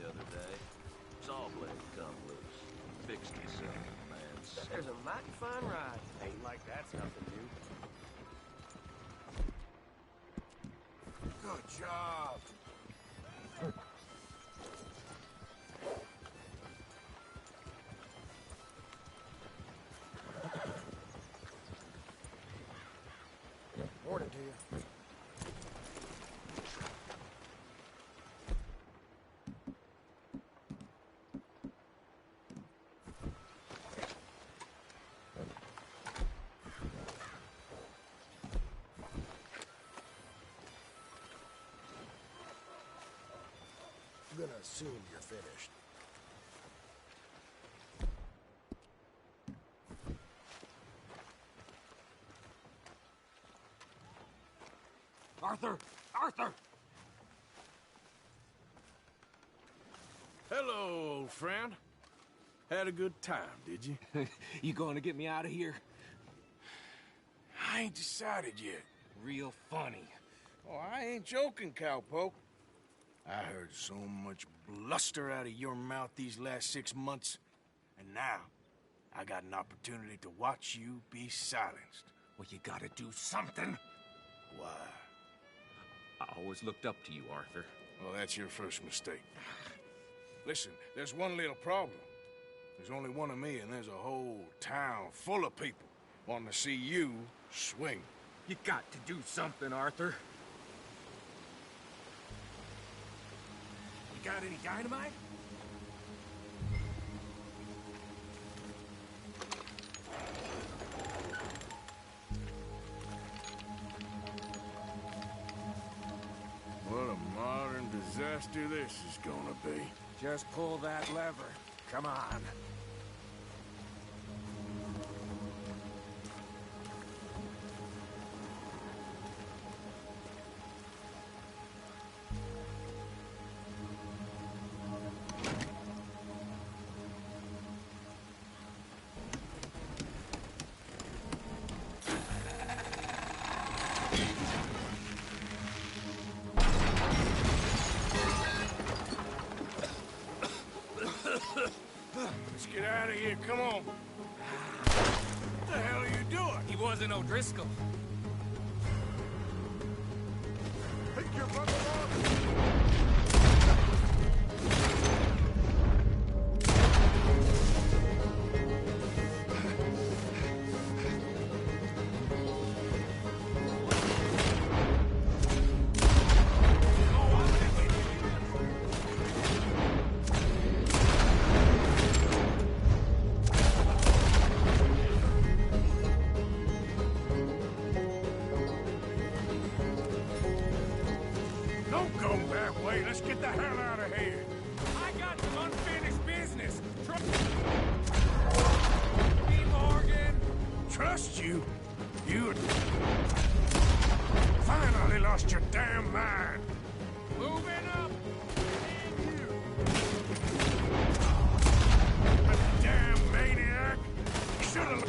other day. Saw blade come loose. Fixed itself, man. There's a mighty fine ride. Ain't like that's nothing new. Good job. Morning to you. I'm gonna assume you're finished. Arthur! Arthur! Hello, old friend. Had a good time, did you? You going to get me out of here? I ain't decided yet. Real funny. Oh, I ain't joking, cowpoke. I heard so much bluster out of your mouth these last 6 months, and now I got an opportunity to watch you be silenced. Well, you gotta do something. Why? I always looked up to you, Arthur. Well, that's your first mistake. Listen, there's one little problem. There's only one of me, and there's a whole town full of people wanting to see you swing. You got to do something, Arthur. You got any dynamite? What a modern disaster this is gonna be. Just pull that lever. Come on. Let's get out of here, come on. What the hell are you doing? He wasn't O'Driscoll. Pick your bundle up. Don't go that way. Let's get the hell out of here. I got some unfinished business. Me, Morgan. Trust you? You finally lost your damn mind. Moving up. And you. A damn maniac. Should've...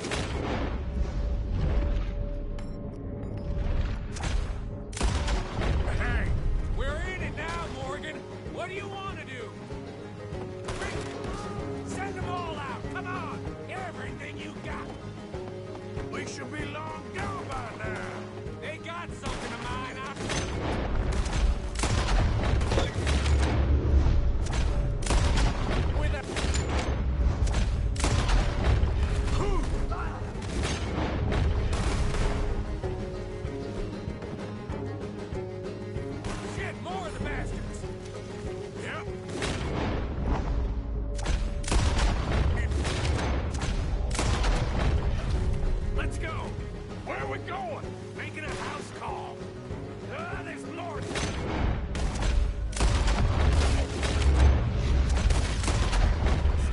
Hey, We're in it now, Morgan. What do you want to do? Send them all out. Come on. Everything you got. we should be long gone by now. They got something of mine. With a... Shit, more of the bastards. Yep. Let's go. Where are we going? Making a house call. There's Lord.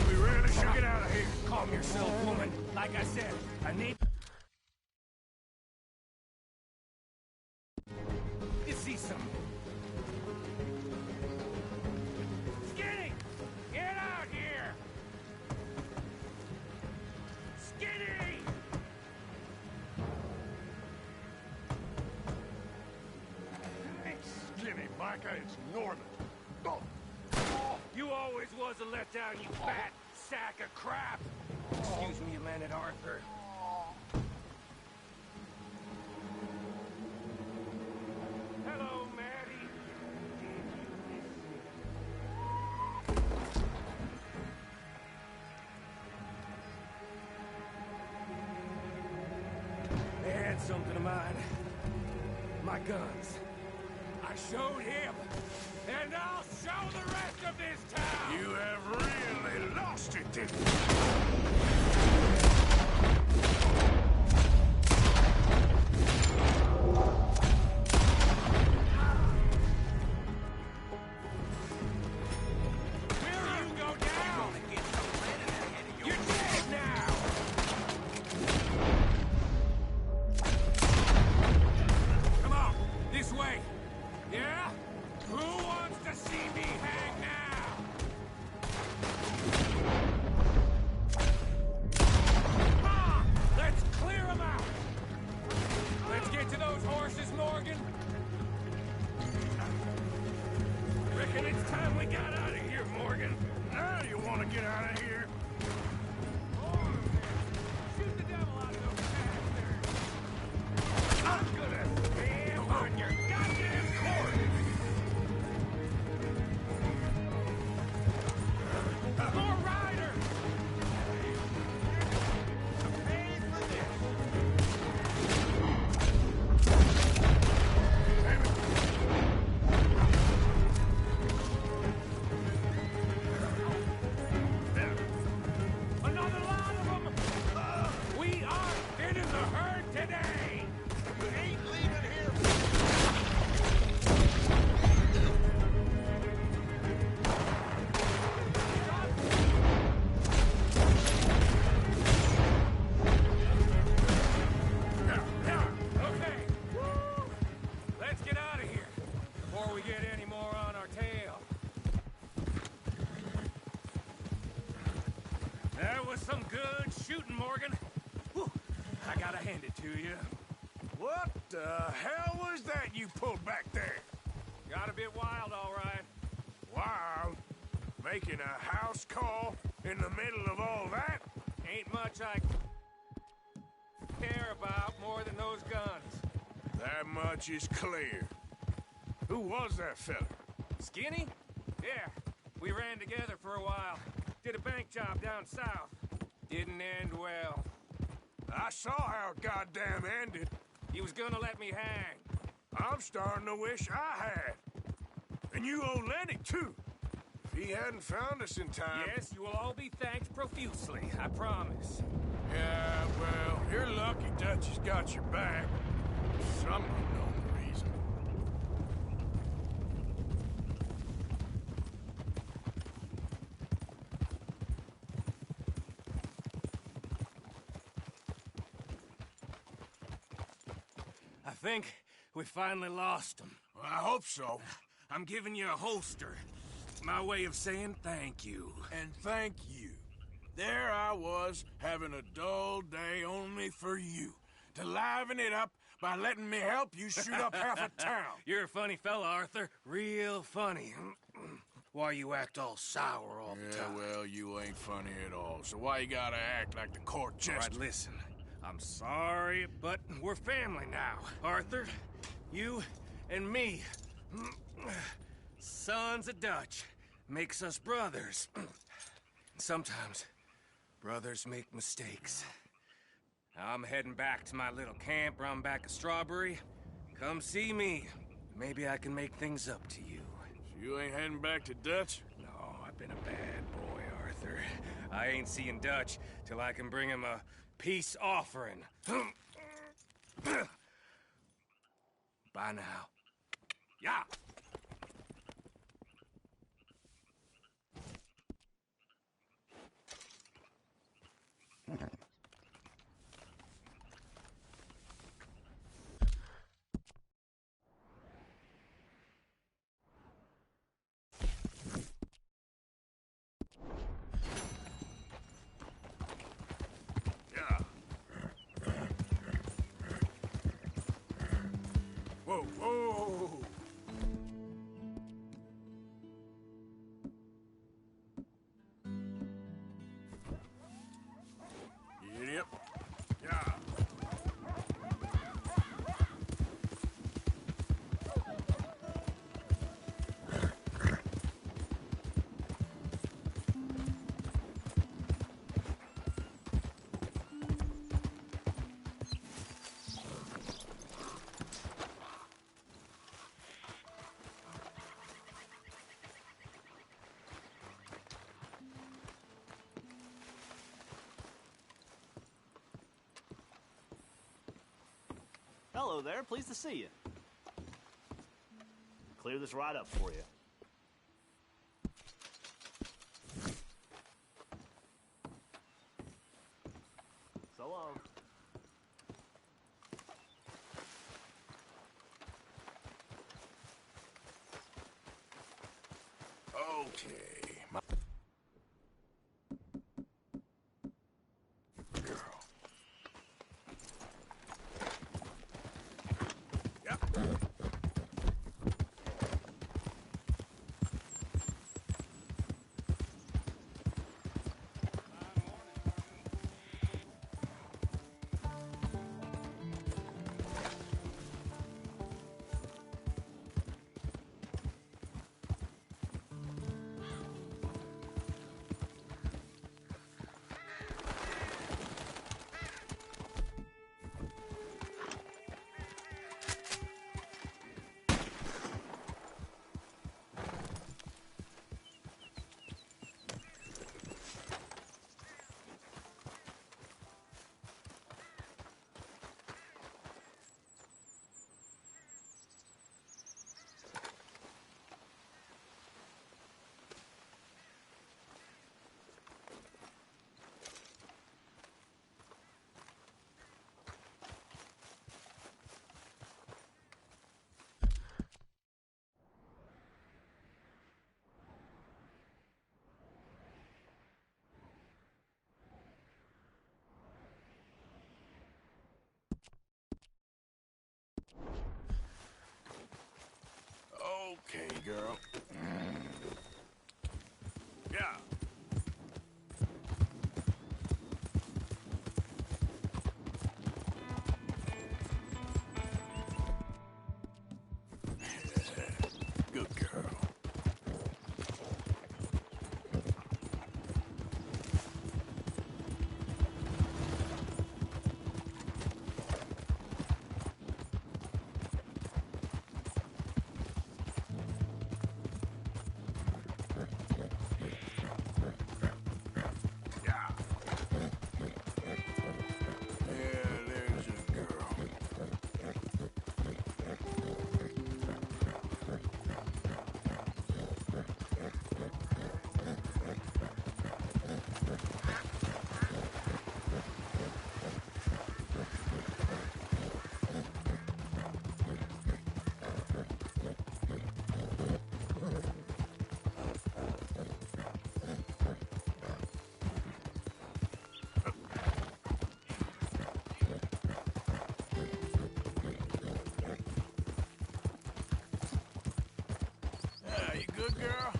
We really should get out of here. Calm yourself, woman. Like I said, I need... You see something. Skinny! Get out here! Skinny! Hey, Skinny, Micah, it's Norman. Oh, You always was a letdown, you fat sack of crap. Excuse me a minute, Arthur. Hello, Maddie. They had something of mine. My guns. I showed him, and I'll show the rest of this town! You have really lost it, didn't you? Will you go down? You're dead now! Come on, this way. Yeah? Who wants to see me hang now? Come on! Let's clear them out! Let's get to those horses, Morgan. Reckon it's time we got out of here, Morgan. Now you want to get out of here? Shoot the devil out of those bastards! I'm gonna stand on your goddamn court! More riders! Pay for this! Another lot of them! We are in the herd today! You ain't leaving here. Okay. Woo! Let's get out of here before we get any more on our tail. That was some good shooting, Morgan. Whew. I gotta hand it to you. What the hell was that you pulled back there? Got a bit wild, all right. Wild? Making a house call in the middle of all that? Ain't much I care about more than those guns. That much is clear. Who was that fella? Skinny? Yeah, we ran together for a while. Did a bank job down south. Didn't end well. I saw how it goddamn ended. He was gonna let me hang. I'm starting to wish I had. And you owe Lenny, too. If he hadn't found us in time... Yes, you will all be thanked profusely, I promise. Yeah, well, you're lucky Dutch has got your back. For some unknown reason. I think we finally lost him. Well, I hope so. I'm giving you a holster. My way of saying thank you. And thank you. There I was, having a dull day only for you. To liven it up by letting me help you shoot up half a town. You're a funny fella, Arthur. Real funny. Why you act all sour all the Yeah, time? well, you ain't funny at all. So why you gotta act like the court All jester? right, listen. I'm sorry, but we're family now. Arthur, you and me. Sons of Dutch makes us brothers. Sometimes brothers make mistakes. I'm heading back to my little camp round back of Strawberry. Come see me. Maybe I can make things up to you. So you ain't heading back to Dutch? No, I've been a bad boy, Arthur. I ain't seeing Dutch till I can bring him a peace offering. Bye now. Yeah. Whoa, whoa! Hello there. Pleased to see you. Clear this right up for you. So long. Okay. Girl. Yep. Okay, girl. Yeah. Good girl. You good, girl?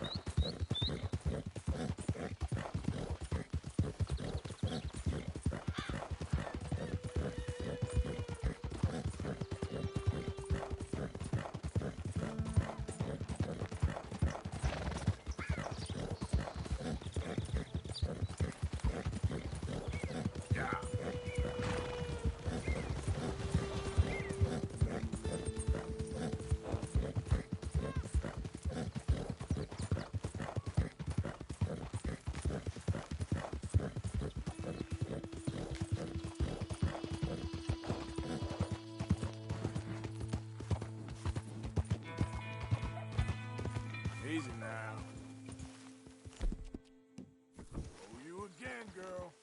Easy now. Oh, you again, girl.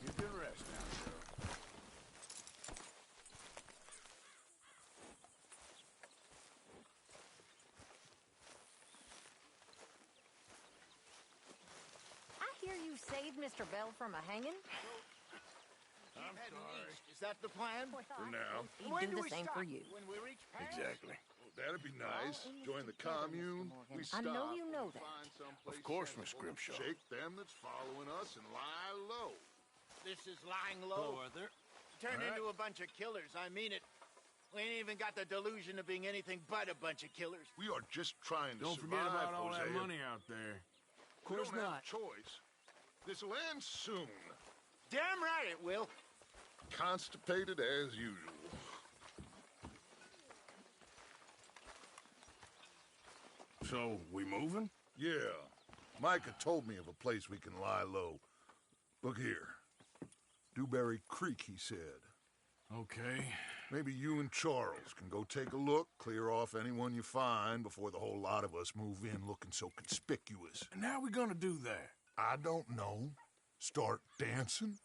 You can rest now, girl. I hear you saved Mr. Bell from a hanging. I'm sorry. Is that the plan? Well, For now. he'd do the same for you. When we reach past? Exactly. That'd be nice. Join the commune. We I stop. know you know that. Find someplace Of course, sensible, Miss Grimshaw. Shake them that's following us and lie low. This is lying low. Arthur. Turned All right. into a bunch of killers. I mean it. We ain't even got the delusion of being anything but a bunch of killers. We are just trying to Don't forget survive, about all Hosea. that money out there. Of course we don't have not. a choice. This'll end soon. Damn right it will. Constipated as usual. So, we moving? Yeah. Micah told me of a place we can lie low. Look here. Dewberry Creek, he said. Okay. Maybe you and Charles can go take a look, clear off anyone you find before the whole lot of us move in looking so conspicuous. And how we gonna do that? I don't know. Start dancing?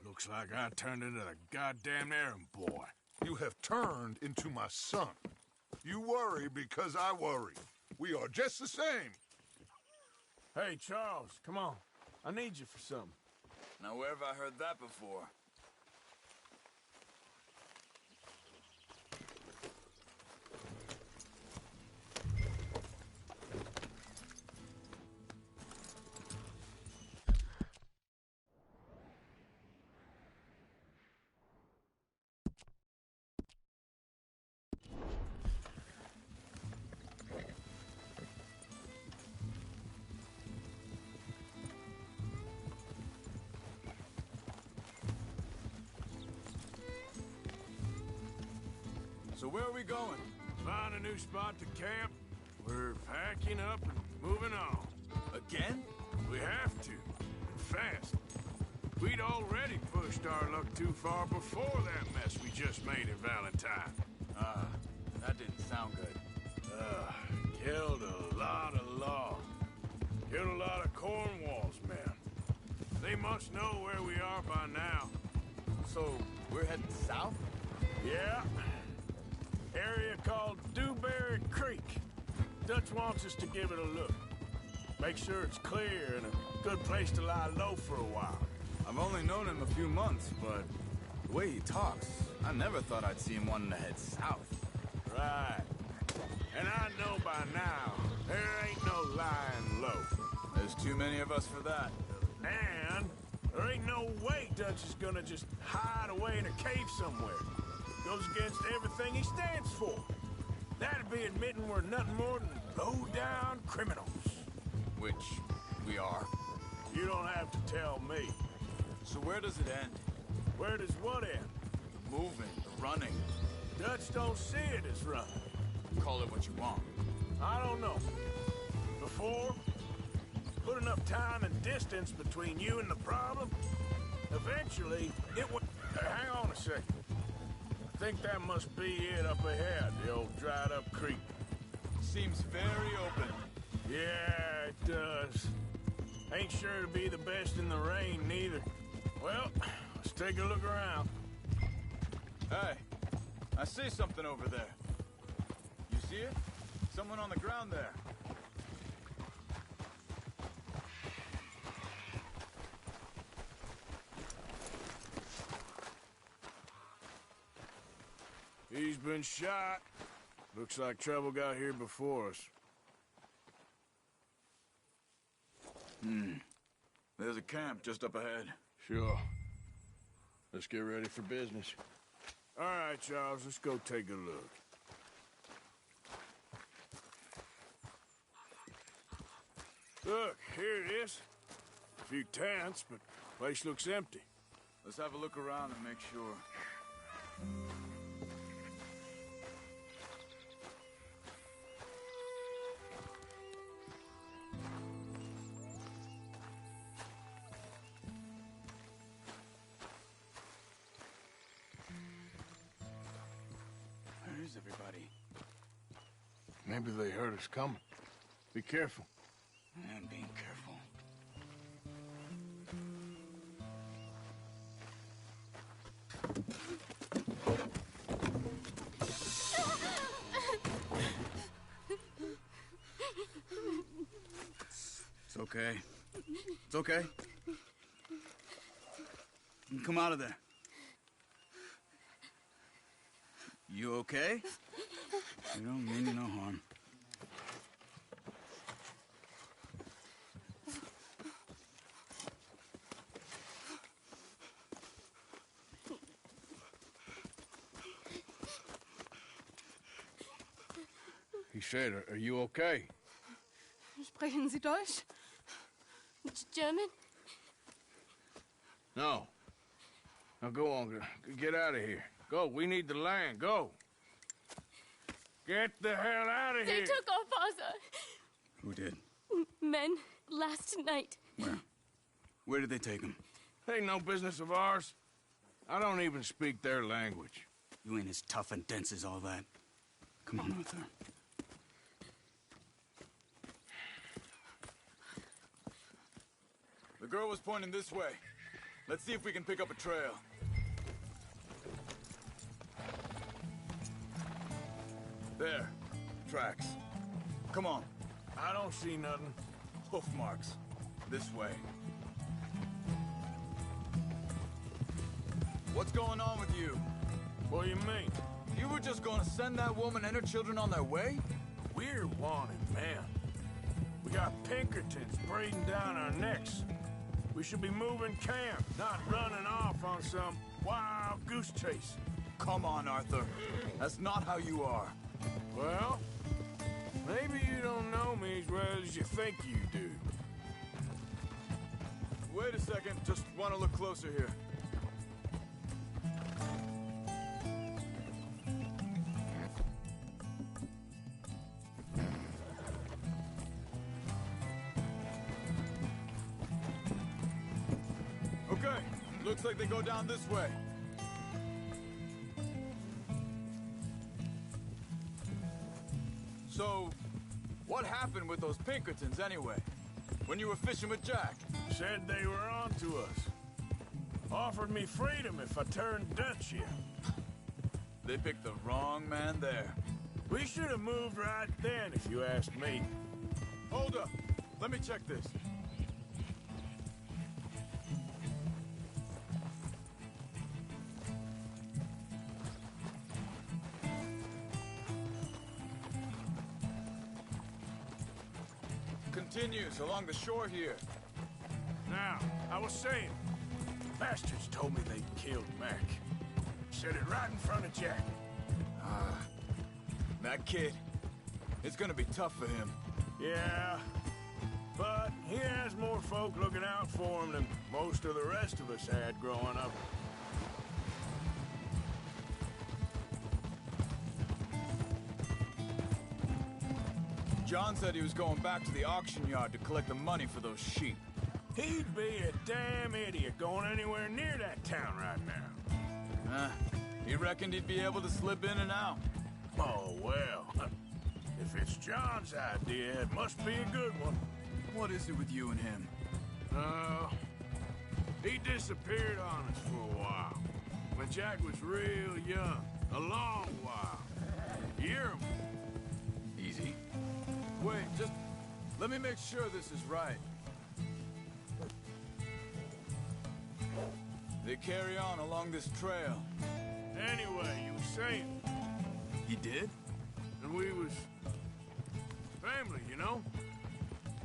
Looks like I turned into the goddamn errand boy. You have turned into my son. You worry because I worry. We are just the same. Hey, Charles, come on. I need you for something. Now, where have I heard that before? So where are we going? Find a new spot to camp. We're packing up and moving on. Again? We have to. And fast. We'd already pushed our luck too far before that mess we just made in Valentine. That didn't sound good. Killed a lot of logs. Killed a lot of Cornwall's men. They must know where we are by now. So, we're heading south? Yeah. Area called Dewberry Creek. Dutch wants us to give it a look. Make sure it's clear and a good place to lie low for a while. I've only known him a few months, but the way he talks, I never thought I'd see him wanting to head south. Right. And I know by now, there ain't no lying low. There's too many of us for that. And there ain't no way Dutch is gonna just hide away in a cave somewhere. Goes against everything he stands for. That'd be admitting we're nothing more than low-down criminals. Which we are. You don't have to tell me. So where does it end? Where does what end? The moving, the running. Dutch don't see it as running. Call it what you want. I don't know. Before, put enough time and distance between you and the problem, eventually it would... hang on a second. I think that must be it up ahead, the old dried-up creek. Seems very open. Yeah, it does. Ain't sure to be the best in the rain, neither. Well, let's take a look around. Hey, I see something over there. You see it? Someone on the ground there. He's been shot. Looks like trouble got here before us. There's a camp just up ahead. Sure. Let's get ready for business. All right, Charles, let's go take a look. Look, here it is. A few tents, but the place looks empty. Let's have a look around and make sure. Where's everybody? Maybe they heard us coming. Be careful. I'm being careful. It's okay. It's okay. Come out of there. You okay? You don't mean you no harm. He said, are you okay? Sprechen Sie Deutsch? German? No. Now go on. Get out of here. Go. We need the land. Go. Get the hell out of here. They took our father. Who did? Men, last night. Where? Where did they take him? Ain't no business of ours. I don't even speak their language. You ain't as tough and dense as all that. Come on, Arthur. The girl was pointing this way. Let's see if we can pick up a trail. There. Tracks. Come on. I don't see nothing. Hoof marks. This way. What's going on with you? What do you mean? You were just gonna send that woman and her children on their way? We're wanted, man. We got Pinkertons breathing down our necks. We should be moving camp, not running off on some wild goose chase. Come on, Arthur. That's not how you are. Well, maybe you don't know me as well as you think you do. Wait a second. Just want to look closer here. Okay. Looks like they go down this way. So, what happened with those Pinkertons anyway? When you were fishing with Jack? Said they were on to us. Offered me freedom if I turned Dutch yet. They picked the wrong man there. We should have moved right then, if you ask me. Hold up. Let me check this. Continues along the shore here. Now, I was saying, bastards told me they'd killed Mac. Said it right in front of Jack. That kid, it's gonna be tough for him. Yeah, but he has more folk looking out for him than most of the rest of us had growing up. John said he was going back to the auction yard to collect the money for those sheep. He'd be a damn idiot going anywhere near that town right now. He reckoned he'd be able to slip in and out. Oh, well. If it's John's idea, it must be a good one. What is it with you and him? He disappeared on us for a while. When Jack was real young. A long while. Year. Easy. Wait, just let me make sure this is right. They carry on along this trail. Anyway, you were saying. He did? And we was family, you know?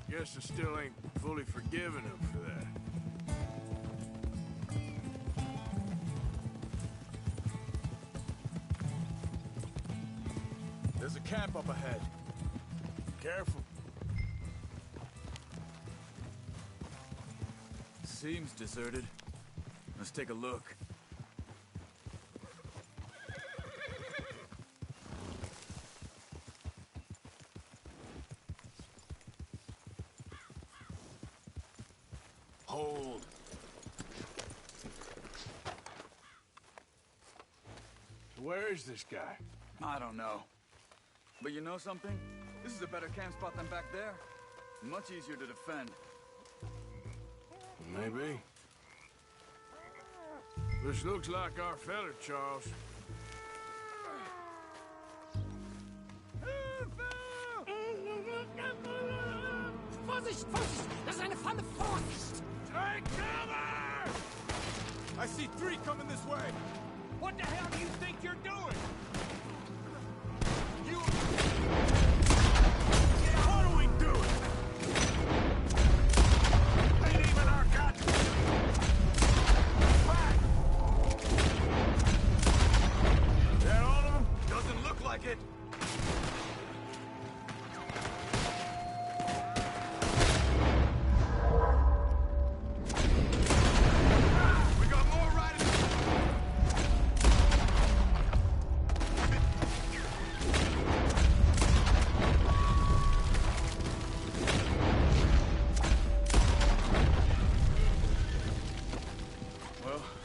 Guess I still ain't fully forgiven him for that. There's a camp up ahead. Careful. Seems deserted. Let's take a look. Hold. Where is this guy? I don't know. But you know something? This is a better camp spot than back there. Much easier to defend. Maybe. This looks like our fella, Charles. Vorsicht, Vorsicht! Das ist eine Falle! Vorsicht! Take cover! I see 3 coming this way! What the hell do you think you're doing? You... What are we doing? Ain't even our goddamn... Back! Is that all of them? Doesn't look like it!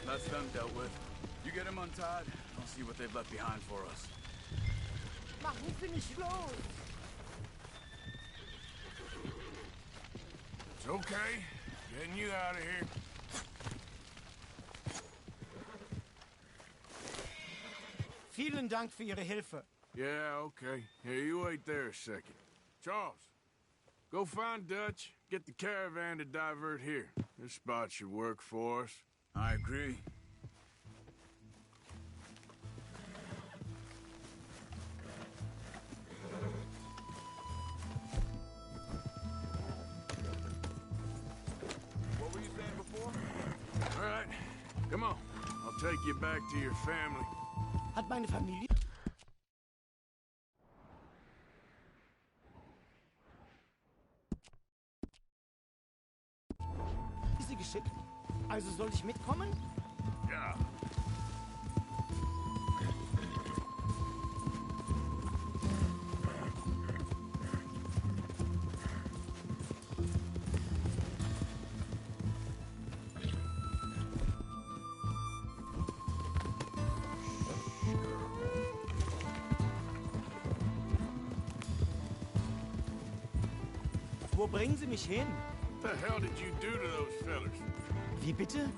That's them dealt with. You get them untied, I'll see what they've left behind for us. Machen Sie mich los! It's okay. Getting you out of here. Vielen Dank für Ihre Hilfe. Yeah, okay. Here, you wait there a second. Charles, go find Dutch. Get the caravan to divert here. This spot should work for us. I agree. What were you saying before? All right, come on. I'll take you back to your family. Hat meine Familie... Ist sie geschickt? Also soll ich mitkommen? Ja. Wo bringen Sie mich hin? What the hell did you do to those fellas? Wie bitte?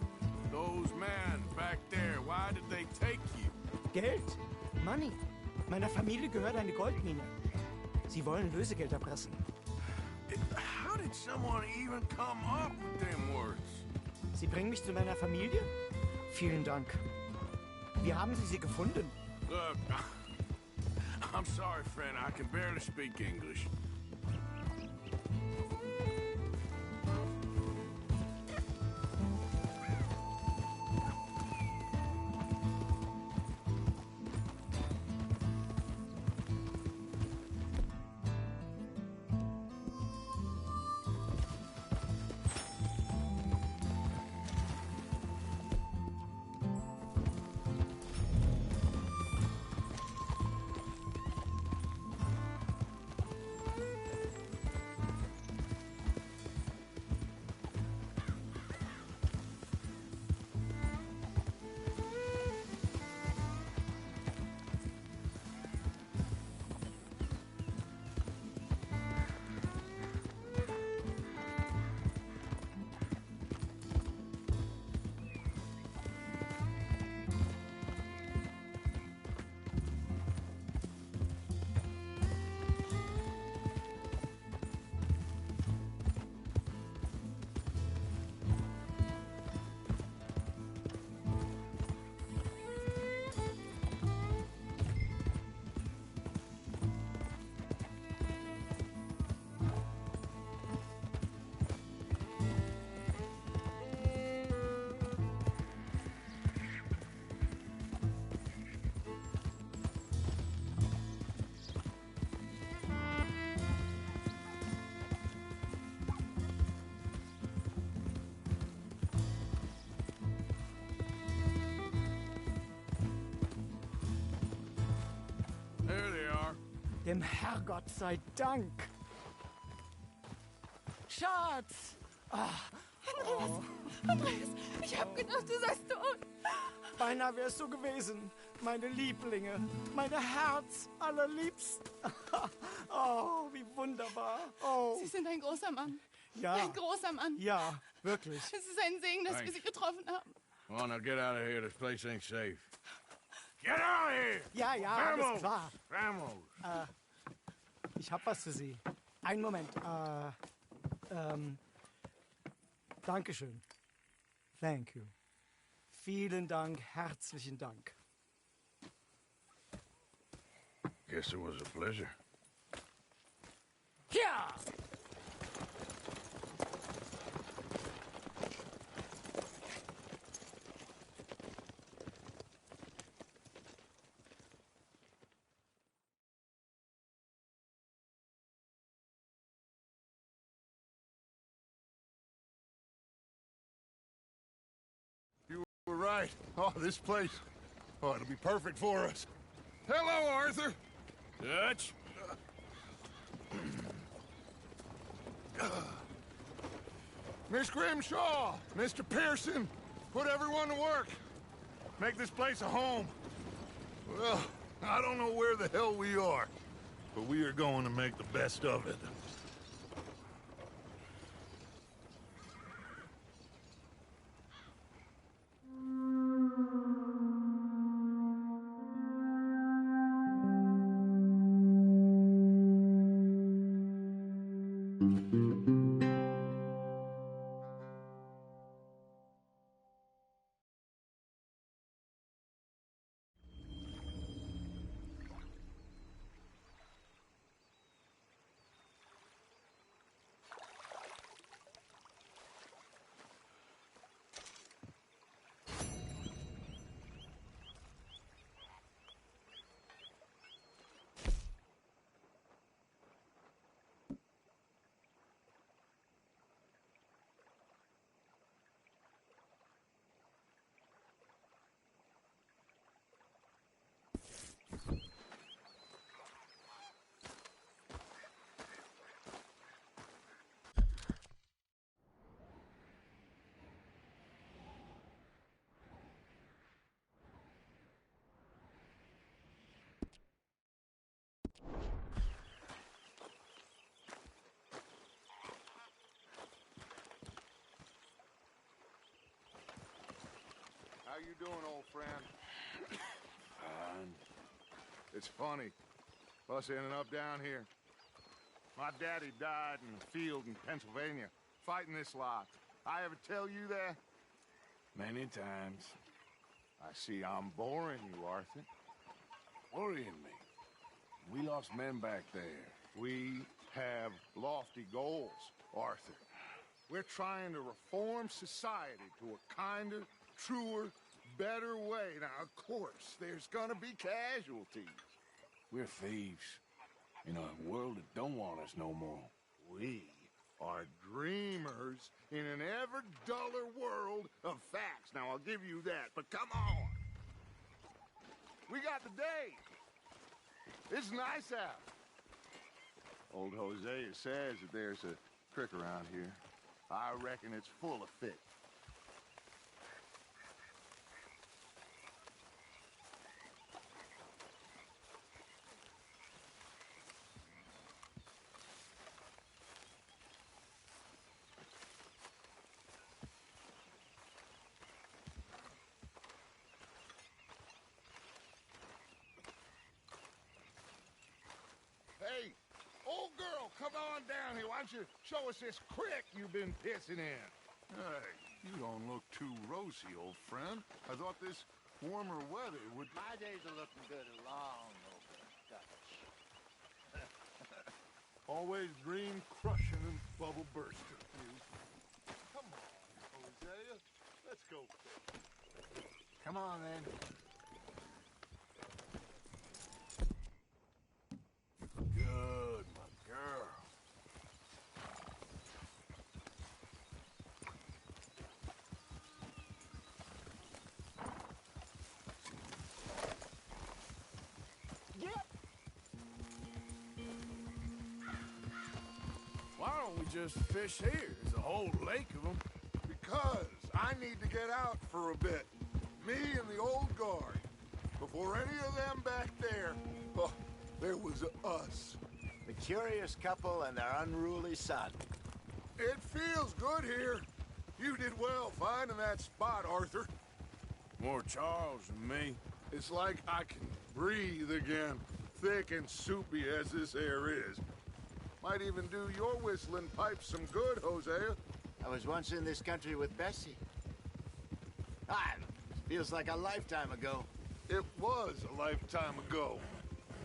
Those men back there, why did they take you? Geld? Money. Meiner Familie gehört eine Goldmine. Sie wollen Lösegeld erpressen. How did someone even come up with them words? Sie bringen mich zu meiner Familie? Vielen Dank. Wie haben Sie sie gefunden? Look, I'm sorry, friend. I can barely speak English. Dem Herrgott sei Dank. Schatz! Andreas, ich hab gedacht, du seist tot. Beinahe wär's so gewesen. Meine Lieblinge, meine Herz allerliebsten. Oh, wie wunderbar. Oh, Sie sind ein großer Mann. ja. Ein großer Mann. Ja, wirklich. Es ist ein Segen, dass wir Sie getroffen haben. Come on, now get out of here. This place ain't safe. Get out of here! Ja, ja, alles klar. Vamos! Ich hab was für Sie. Einen Moment. Dankeschön. Thank you. Vielen Dank, herzlichen Dank. Guess it was a pleasure. Ja! We're right. Oh, this place. Oh, it'll be perfect for us. Hello, Arthur. Dutch. Miss Grimshaw, Mr. Pearson. Put everyone to work. Make this place a home. Well, I don't know where the hell we are, but we are going to make the best of it. How you doing, old friend? Fine. It's funny. Us ending up down here. My daddy died in the field in Pennsylvania, fighting this lot. I ever tell you that? Many times. I see I'm boring you, Arthur. Worrying me. We lost men back there. We have lofty goals, Arthur. We're trying to reform society to a kinder, truer, better way. Now, of course, there's gonna be casualties. We're thieves. In a world that don't want us no more. We are dreamers in an ever duller world of facts. Now, I'll give you that, but come on. We got the day. It's nice out. Old Hosea says that there's a creek around here. I reckon it's full of fish. Hey, old girl, come on down here. Why don't you show us this creek you've been pissing in? Hey, you don't look too rosy, old friend. I thought this warmer weather would... My days are looking good along over Dutch. Always dream crushing and bubble bursting. Come on, Hosea. Let's go. Come on, then. Good, my girl. Why don't we just fish here? There's a whole lake of them. Because I need to get out for a bit. Me and the old guard. Before any of them back there, oh, there was us. The curious couple and their unruly son. It feels good here. You did well finding that spot, Arthur. More Charles than me. It's like I can breathe again, thick and soupy as this air is. Might even do your whistling pipes some good, Hosea. I was once in this country with Bessie. Feels like a lifetime ago. It was a lifetime ago.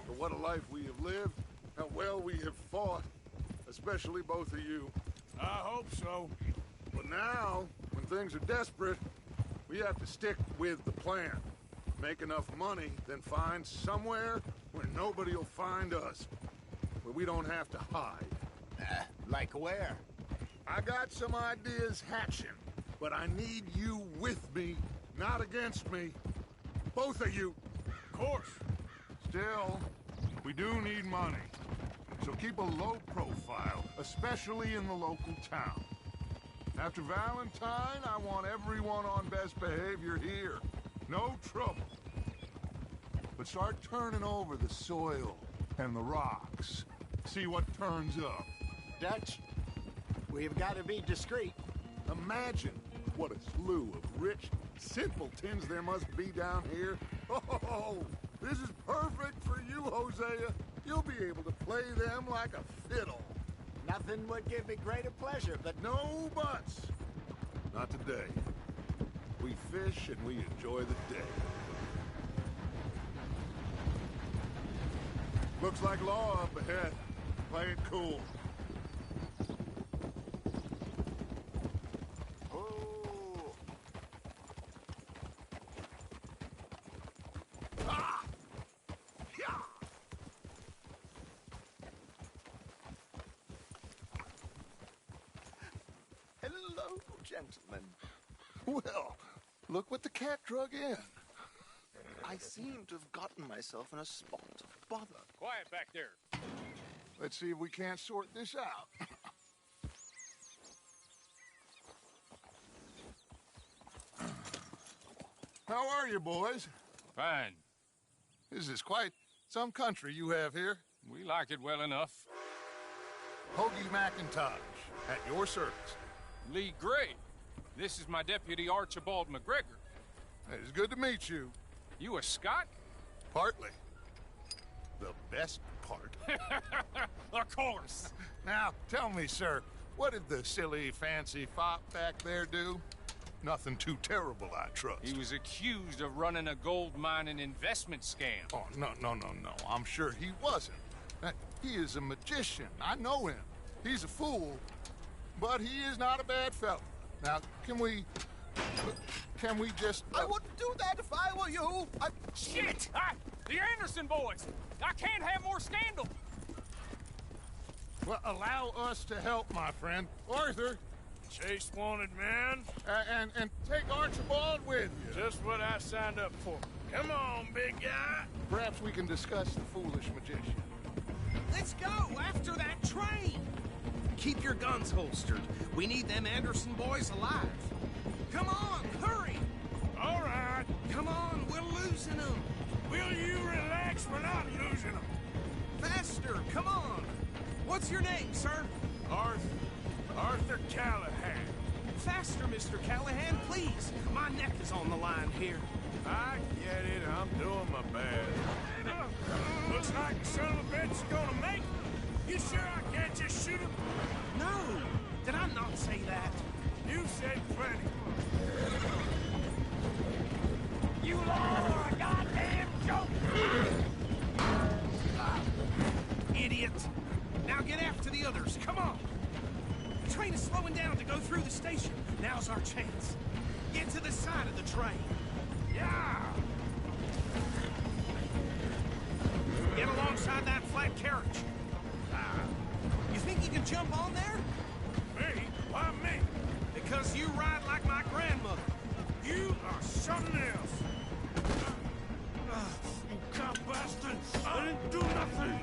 But what a life we have lived, how well we have fought. Especially both of you. I hope so. But now, when things are desperate, we have to stick with the plan. Make enough money, then find somewhere where nobody will find us. Where we don't have to hide. Like where? I got some ideas hatching, but I need you with me, not against me. Both of you. Of course. Still, we do need money. So keep a low profile, especially in the local town. After Valentine, I want everyone on best behavior here. No trouble. But start turning over the soil and the rocks. See what turns up. Dutch, we've got to be discreet. Imagine what a slew of rich simpletons there must be down here. Oh, this is perfect for you, Hosea. You'll be able to play them like a fiddle. Nothing would give me greater pleasure, but No buts. Not today. We fish and we enjoy the day. Looks like law up ahead. Play it cool. Oh. Ah! Yeah! Hello, gentlemen. Well, look what the cat drug in. I seem to have gotten myself in a spot of bother. Quiet back there. Let's see if we can't sort this out. How are you, boys? Fine. This is quite some country you have here. We like it well enough. Hoagie McIntosh, at your service. Lee Gray. This is my deputy Archibald McGregor. It's good to meet you. You a Scot? Partly. The best part. Of course. Now, tell me, sir, what did the silly, fancy fop back there do? Nothing too terrible, I trust. He was accused of running a gold mining investment scam. Oh, no. I'm sure he wasn't. He is a magician. I know him. He's a fool, but he is not a bad fellow. Now, can we just... I wouldn't do that if I were you. Shit! The Anderson boys! I can't have more scandal! Well, allow us to help, my friend. Arthur, Chase wanted man. and take Archibald with you. Just what I signed up for. Come on, big guy. Perhaps we can discuss the foolish magician. Let's go after that train! Keep your guns holstered. We need them Anderson boys alive. Come on, hurry! All right. Come on, we're losing them. Will you relax? We're not losing them. Faster, come on. What's your name, sir? Arthur Callahan. Faster, Mr. Callahan, please. My neck is on the line here. I get it. I'm doing my best. Looks like the son of a bitch is gonna make it. You sure I can't just shoot him? No, did I not say that? You said plenty. You are a goddamn joke! Idiot! Now get after the others, come on! The train is slowing down to go through the station. Now's our chance. Get to the side of the train. Yeah! Get alongside that flat carriage. You think you can jump on there? Me? Why me? Because you ride like my grandmother. You are something else. You cop bastard! I didn't do nothing!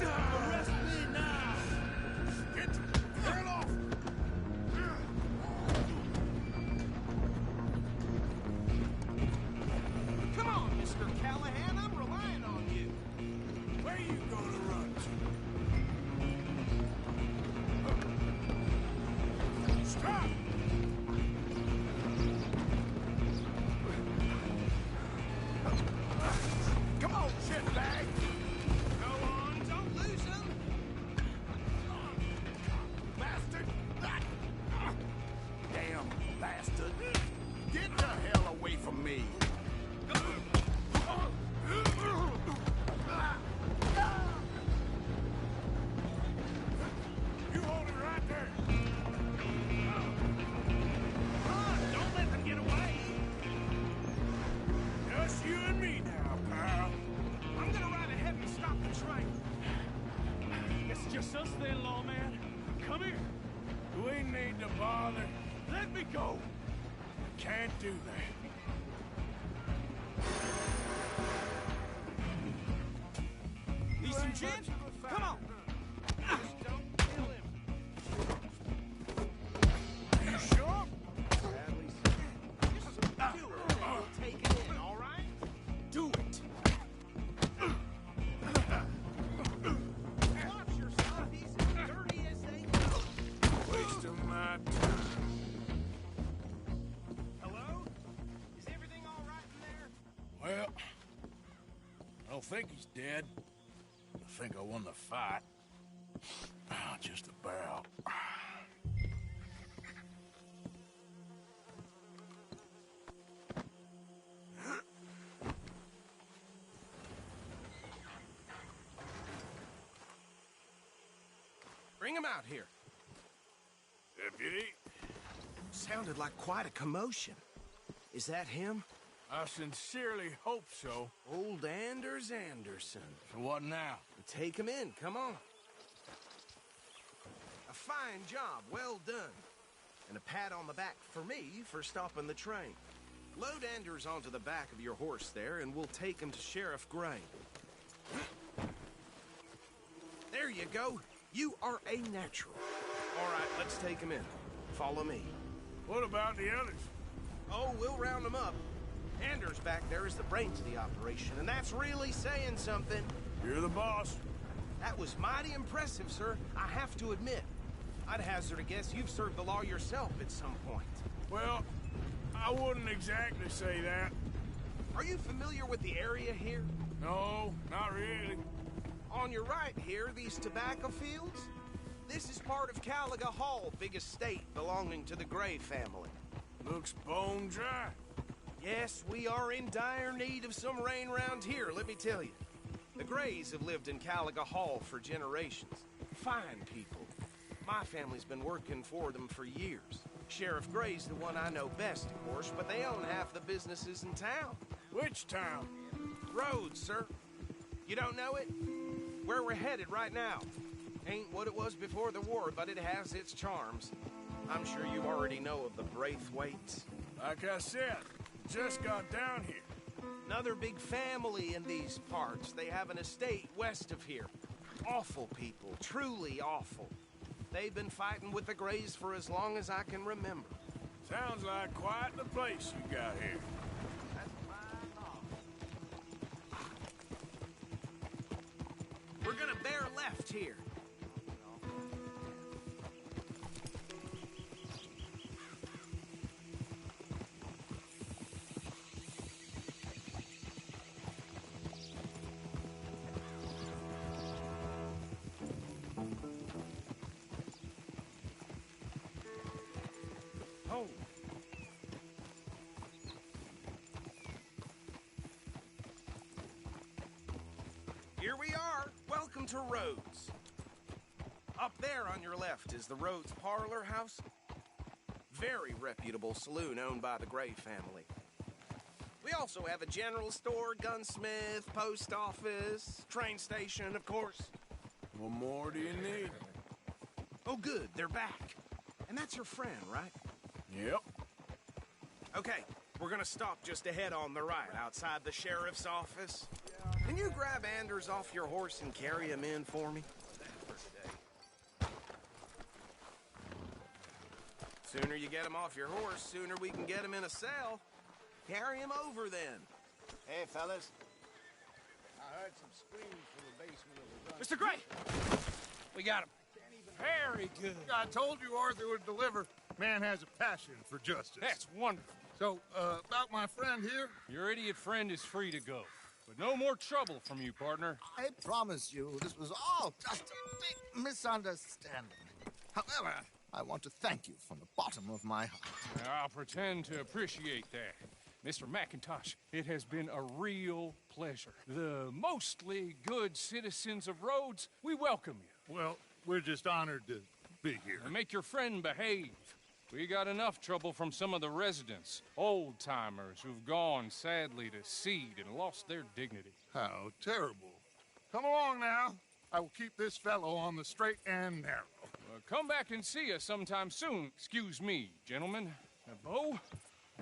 Arrest me now! Get off! Come on, Mr. Callahan, I'm relying on you. Where you gonna run to? Stop! Come on, shitbag! Go on, don't lose him. Bastard! Damn bastard! Get the hell away from me! You hold it right there! Don't let them get away. Just you and me now, pal. I'm gonna ride ahead and stop the train. It's just us then, lawman. Come here. We need to bother. Let me go. Can't do that. Need some gin? Come on. Just don't kill him. don't think he's dead. I think I won the fight. Just about. Bring him out here. Deputy? Sounded like quite a commotion. Is that him? I sincerely hope so. Old Anders Anderson. So what now? Take him in, come on. A fine job, well done. And a pat on the back for me for stopping the train. Load Anders onto the back of your horse there, and we'll take him to Sheriff Gray. There you go. You are a natural. All right, let's take him in. Follow me. What about the others? Oh, we'll round them up. Anders back there is the brains of the operation, and that's really saying something. You're the boss. That was mighty impressive, sir. I have to admit. I'd hazard a guess you've served the law yourself at some point. Well, I wouldn't exactly say that. Are you familiar with the area here? No, not really. On your right here, these tobacco fields? This is part of Caliga Hall, big estate belonging to the Gray family. Looks bone dry. Yes, we are in dire need of some rain round here, let me tell you. The Grays have lived in Caliga Hall for generations. Fine people. My family's been working for them for years. Sheriff Gray's the one I know best, of course, but they own half the businesses in town. Which town? Rhodes, sir. You don't know it? Where we're headed right now. Ain't what it was before the war, but it has its charms. I'm sure you already know of the Braithwaites. Like I said, just got down here. Another big family in these parts. They have an estate west of here. Awful people, truly awful. They've been fighting with the Grays for as long as I can remember. Sounds like quite the place you got here. We're gonna bear left here. Oh. Here we are. Welcome to Rhodes. Up there on your left is the Rhodes Parlor House. Very reputable saloon owned by the Gray family. We also have a general store, gunsmith, post office, train station, of course. What more do you need? Oh, good. They're back. And that's your friend, right? Yep. Okay, we're gonna stop just ahead on the right, outside the sheriff's office. Can you grab Anders off your horse and carry him in for me? Sooner you get him off your horse, sooner we can get him in a cell. Carry him over then. Hey, fellas. I heard some screams from the basement of the gun. Mr. Gray! We got him. Very good. I told you Arthur would deliver. Man has a passion for justice. That's wonderful. So, about my friend here? Your idiot friend is free to go. But no more trouble from you, partner. I promise you, this was all just a big misunderstanding. However, I want to thank you from the bottom of my heart. I'll pretend to appreciate that. Mr. McIntosh, it has been a real pleasure. The mostly good citizens of Rhodes, we welcome you. Well, we're just honored to be here. And make your friend behave. We got enough trouble from some of the residents, old-timers who've gone, sadly, to seed and lost their dignity. How terrible. Come along now. I will keep this fellow on the straight and narrow. Come back and see us sometime soon. Excuse me, gentlemen. Now, Bo,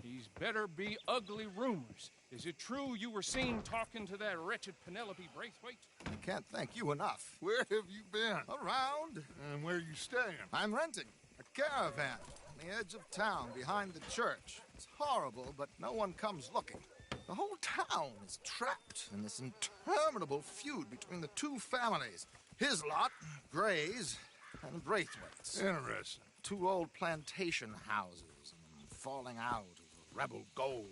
these better be ugly rumors. Is it true you were seen talking to that wretched Penelope Braithwaite? I can't thank you enough. Where have you been? Around. And where are you staying? I'm renting a caravan on the edge of town behind the church. It's horrible, but no one comes looking. The whole town is trapped in this interminable feud between the two families. His lot, Gray's, and Braithwaite's. Interesting. 2 old plantation houses falling out of rebel gold.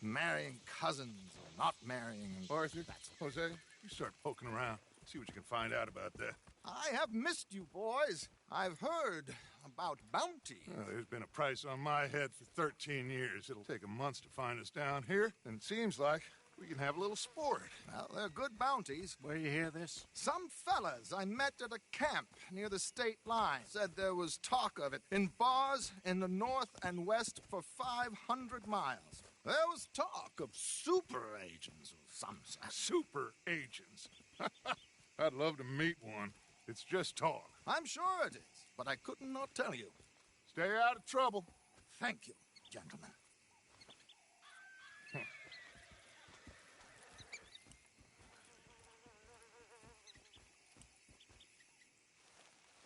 marrying cousins or not marrying. Arthur, Jose, you start poking around. See what you can find out about that. I have missed you, boys. I've heard about bounty. There's been a price on my head for 13 years. It'll take 'em months to find us down here, and it seems like we can have a little sport. Well, they're good bounties. Where you hear this? Some fellas I met at a camp near the state line said there was talk of it in bars in the north and west for 500 miles. There was talk of super agents of some sort. Super agents. I'd love to meet one. It's just talk. I'm sure it is, but I couldn't not tell you. Stay out of trouble. Thank you, gentlemen.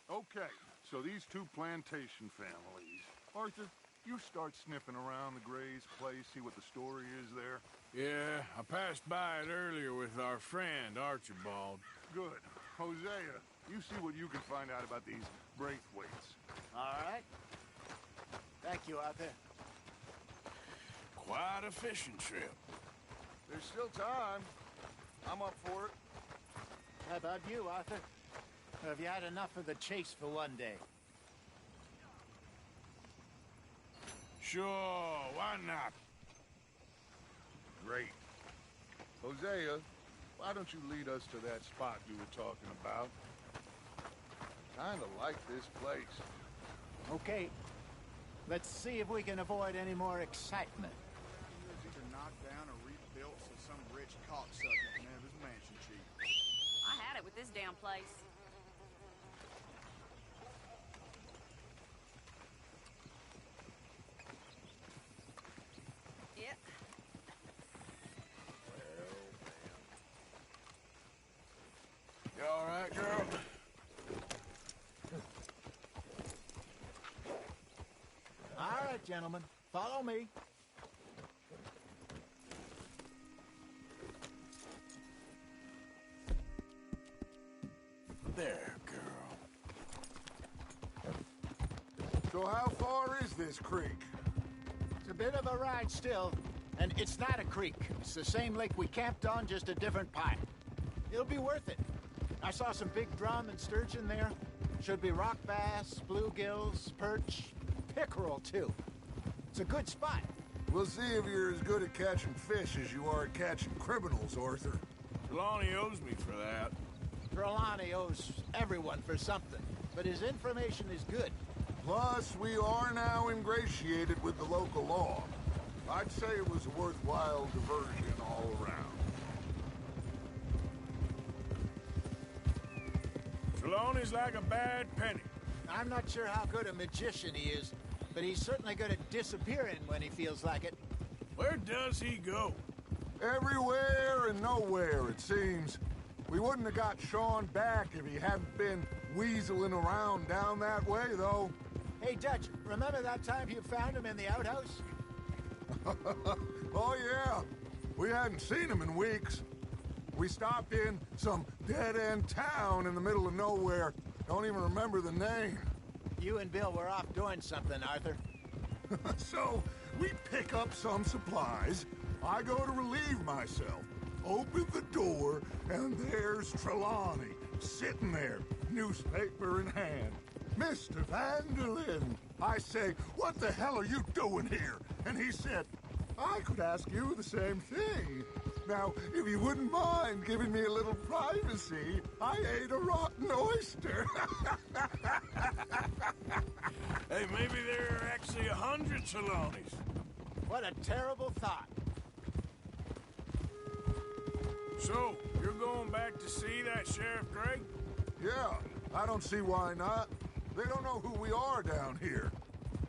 Okay, so these two plantation families. Arthur, you start sniffing around the Gray's place, see what the story is there. Yeah, I passed by it earlier with our friend, Archibald. Good. Hosea, you see what you can find out about these Braithwaites. All right. Thank you, Arthur. Quite a fishing trip. There's still time. I'm up for it. How about you, Arthur? Or have you had enough of the chase for one day? Sure, why not? Great. Hosea, why don't you lead us to that spot you were talking about? Kinda like this place. Okay. Let's see if we can avoid any more excitement. It was either knocked down or rebuilt so some rich cocksucker can have his mansion cheap. I had it with this damn place. Yep. You all right, girl? All right, gentlemen. Follow me. There, girl. So how far is this creek? It's a bit of a ride still, and it's not a creek. It's the same lake we camped on, just a different pipe. It'll be worth it. I saw some big drum and sturgeon there. Should be rock bass, bluegills, perch, pickerel, too. It's a good spot. We'll see if you're as good at catching fish as you are at catching criminals, Arthur. Trelawney owes me for that. Trelawney owes everyone for something, but his information is good. Plus, we are now ingratiated with the local law. I'd say it was a worthwhile diversion all around. Trelawney's like a bad penny. I'm not sure how good a magician he is, but he's certainly good at disappearing when he feels like it. Where does he go? Everywhere and nowhere, it seems. We wouldn't have got Sean back if he hadn't been weaseling around down that way, though. Hey, Dutch, remember that time you found him in the outhouse? Oh, yeah. We hadn't seen him in weeks. We stopped in some dead-end town in the middle of nowhere. Don't even remember the name. You and Bill were off doing something, Arthur. So, we pick up some supplies. I go to relieve myself. Open the door, and there's Trelawney, sitting there, newspaper in hand. Mr. Vanderlyn. I say, what the hell are you doing here? And he said, I could ask you the same thing. Now, if you wouldn't mind giving me a little privacy, I ate a rotten oyster. Hey, maybe there are actually 100 Trelawneys. What a terrible thought. So, you're going back to see that Sheriff Gray? Yeah, I don't see why not. They don't know who we are down here.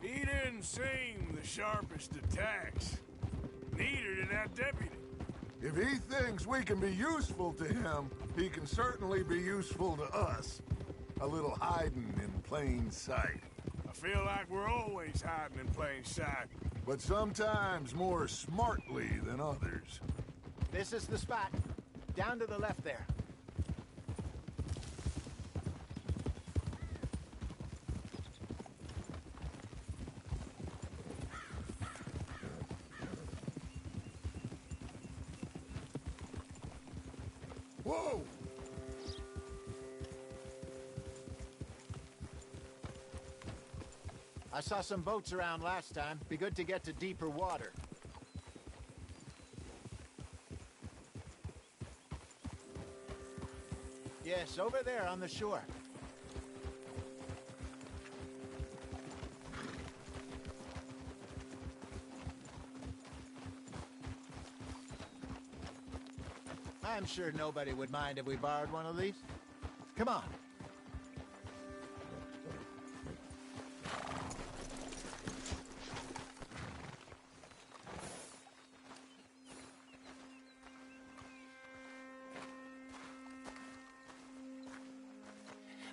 He didn't seem the sharpest attacks. Neither did that deputy. If he thinks we can be useful to him, he can certainly be useful to us. A little hiding in plain sight. I feel like we're always hiding in plain sight. But sometimes more smartly than others. This is the spot. Down to the left there. Whoa! I saw some boats around last time. Be good to get to deeper water. Yes, over there on the shore. I'm sure nobody would mind if we borrowed one of these. Come on.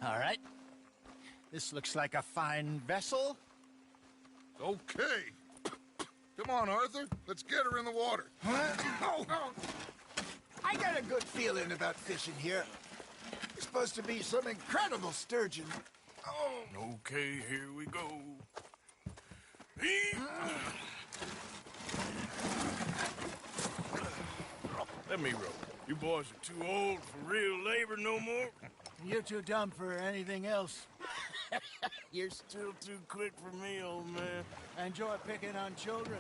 All right. This looks like a fine vessel. Okay. Come on, Arthur. Let's get her in the water. Oh. I got a good feeling about fishing here. It's supposed to be some incredible sturgeon. Oh. Okay, here we go. Let me row. You boys are too old for real labor no more. You're too dumb for anything else. You're still too quick for me, old man. I enjoy picking on children.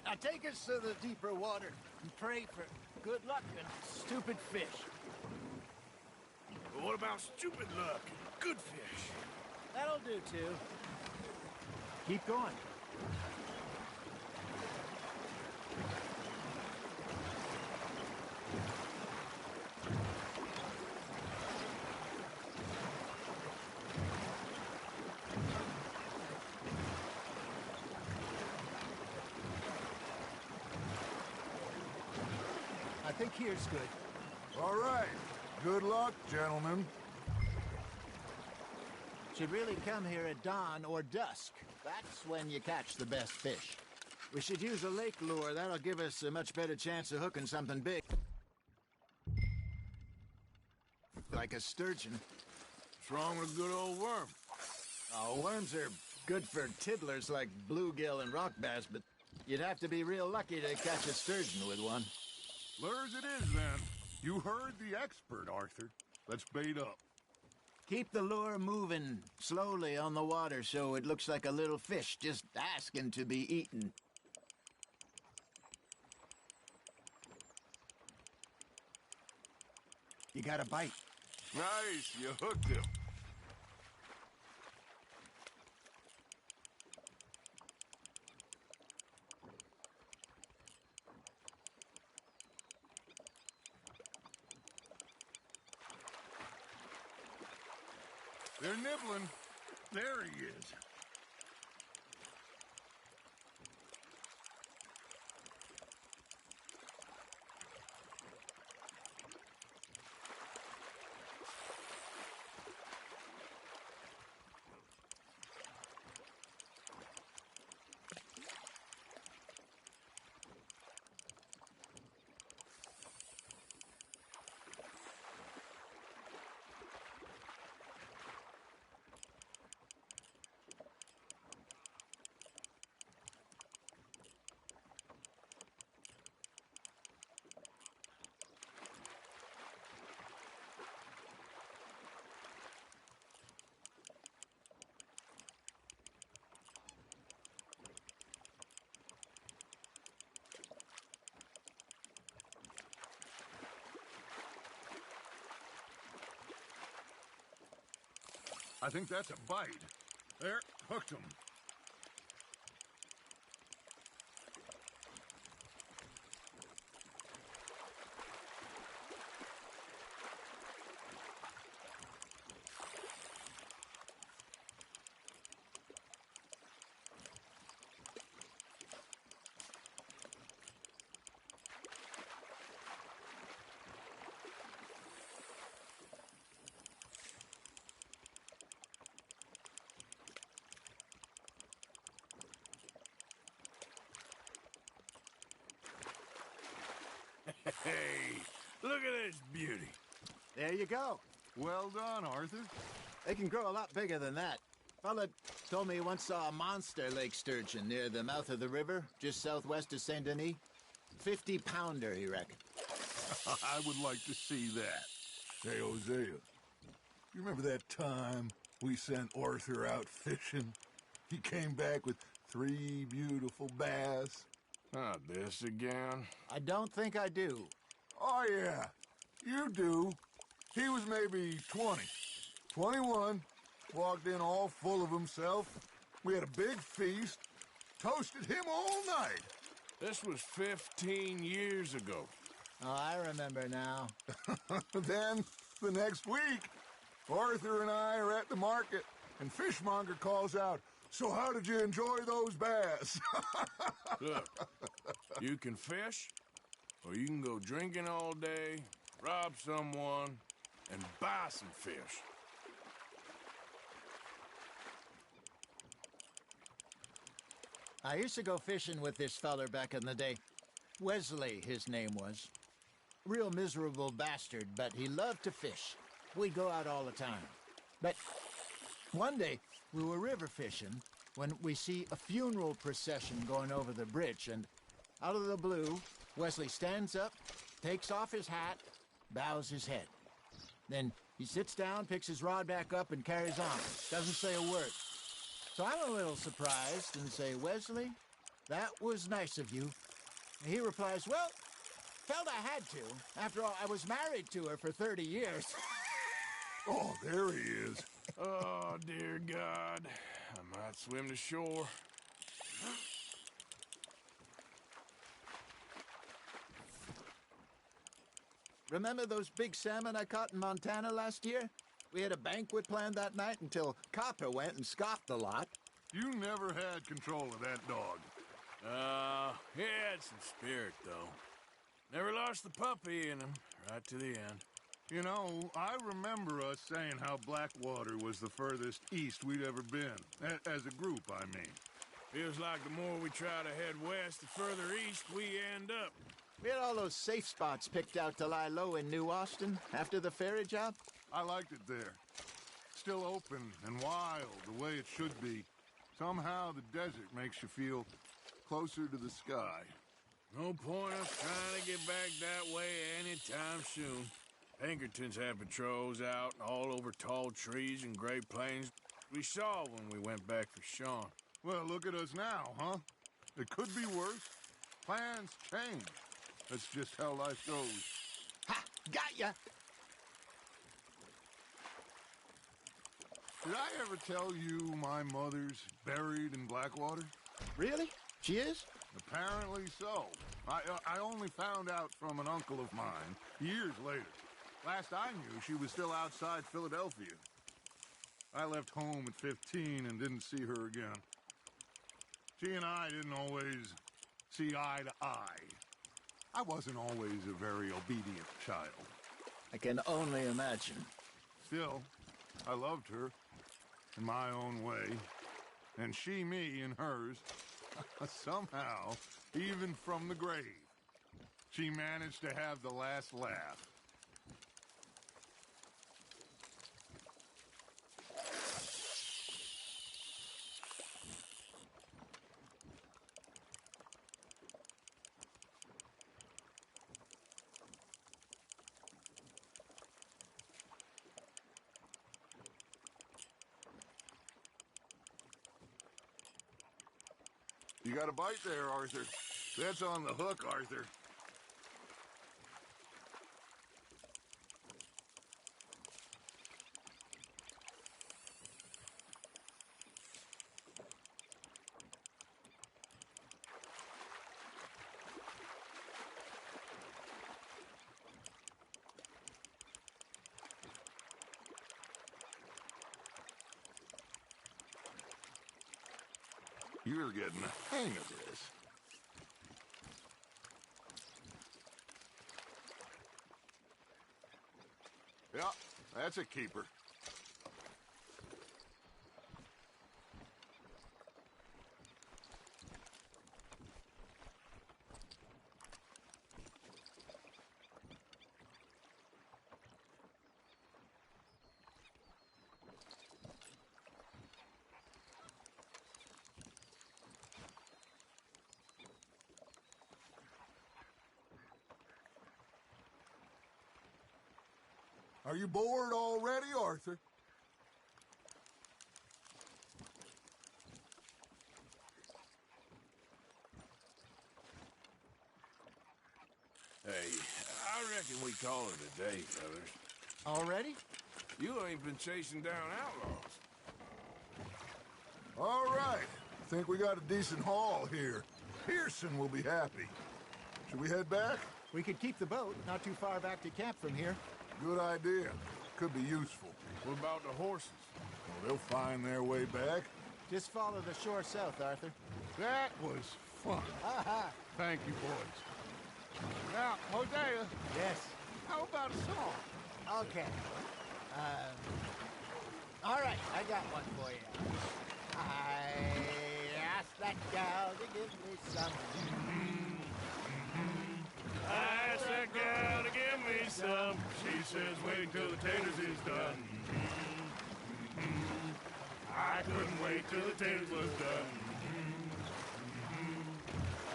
Now take us to the deeper water and pray for good luck and stupid fish. But what about stupid luck and good fish? That'll do, too. Keep going. I think here's good. All right. Good luck, gentlemen. Should really come here at dawn or dusk. That's when you catch the best fish. We should use a lake lure. That'll give us a much better chance of hooking something big. Like a sturgeon. What's wrong with a good old worm? Oh, worms are good for tiddlers like bluegill and rock bass, but you'd have to be real lucky to catch a sturgeon with one. Lures it is, then. You heard the expert, Arthur. Let's bait up. Keep the lure moving slowly on the water so it looks like a little fish just asking to be eaten. You got a bite. Nice, you hooked him. They're nibbling. There he is. I think that's a bite. There, hooked him. Hey, look at this beauty. There you go. Well done, Arthur. They can grow a lot bigger than that. Fella told me he once saw a monster lake sturgeon near the mouth of the river, just southwest of Saint Denis. 50-pounder, he reckoned. I would like to see that. Hey, Hosea, you remember that time we sent Arthur out fishing? He came back with 3 beautiful bass. Not this again. I don't think I do. Oh, yeah, you do. He was maybe 20, 21, walked in all full of himself. We had a big feast, toasted him all night. This was 15 years ago. Oh, I remember now. Then, the next week, Arthur and I are at the market, and Fishmonger calls out, "So how did you enjoy those bass?" Look, you can fish, or you can go drinking all day, rob someone, and buy some fish. I used to go fishing with this feller back in the day. Wesley, his name was. Real miserable bastard, but he loved to fish. We'd go out all the time. But one day, we were river fishing when we see a funeral procession going over the bridge, and out of the blue, Wesley stands up, takes off his hat, bows his head. Then he sits down, picks his rod back up, and carries on. Doesn't say a word. So I'm a little surprised and say, "Wesley, that was nice of you." And he replies, "Well, felt I had to. After all, I was married to her for 30 years. Oh, there he is. Oh, dear God. I might swim to shore. Remember those big salmon I caught in Montana last year? We had a banquet planned that night until Copper went and scoffed the lot. You never had control of that dog. He had some spirit, though. Never lost the puppy in him, right to the end. You know, I remember us saying how Blackwater was the furthest east we'd ever been. As a group, I mean. Feels like the more we try to head west, the further east we end up. We had all those safe spots picked out to lie low in New Austin after the ferry job. I liked it there. Still open and wild, the way it should be. Somehow the desert makes you feel closer to the sky. No point us trying to get back that way anytime soon. Pinkertons had patrols out all over tall trees and Great Plains. We saw when we went back for Sean. Well, look at us now, huh? It could be worse. Plans change. That's just how life goes. Ha! Got ya! Did I ever tell you my mother's buried in Blackwater? Really? She is? Apparently so. I only found out from an uncle of mine years later. Last I knew, she was still outside Philadelphia. I left home at 15 and didn't see her again. She and I didn't always see eye to eye. I wasn't always a very obedient child. I can only imagine. Still, I loved her in my own way, and she me in hers. Somehow, even from the grave, she managed to have the last laugh. You got a bite there, Arthur. That's on the hook, Arthur. You're getting the hang of this. Yeah, that's a keeper. Are you bored already, Arthur? Hey, I reckon we call it a day, fellas. Already? You ain't been chasing down outlaws. All right. Think we got a decent haul here. Pearson will be happy. Should we head back? We could keep the boat not too far back to camp from here. Good idea. Could be useful. What about the horses? Well, they'll find their way back. Just follow the shore south, Arthur. That was fun. Thank you, boys. Now, Hosea. Yes. How about a song? Okay. All right, I got one for you. I asked that gal to give me some. I asked that gal to give me some. She says wait till the taters is done. I couldn't wait till the taters was done.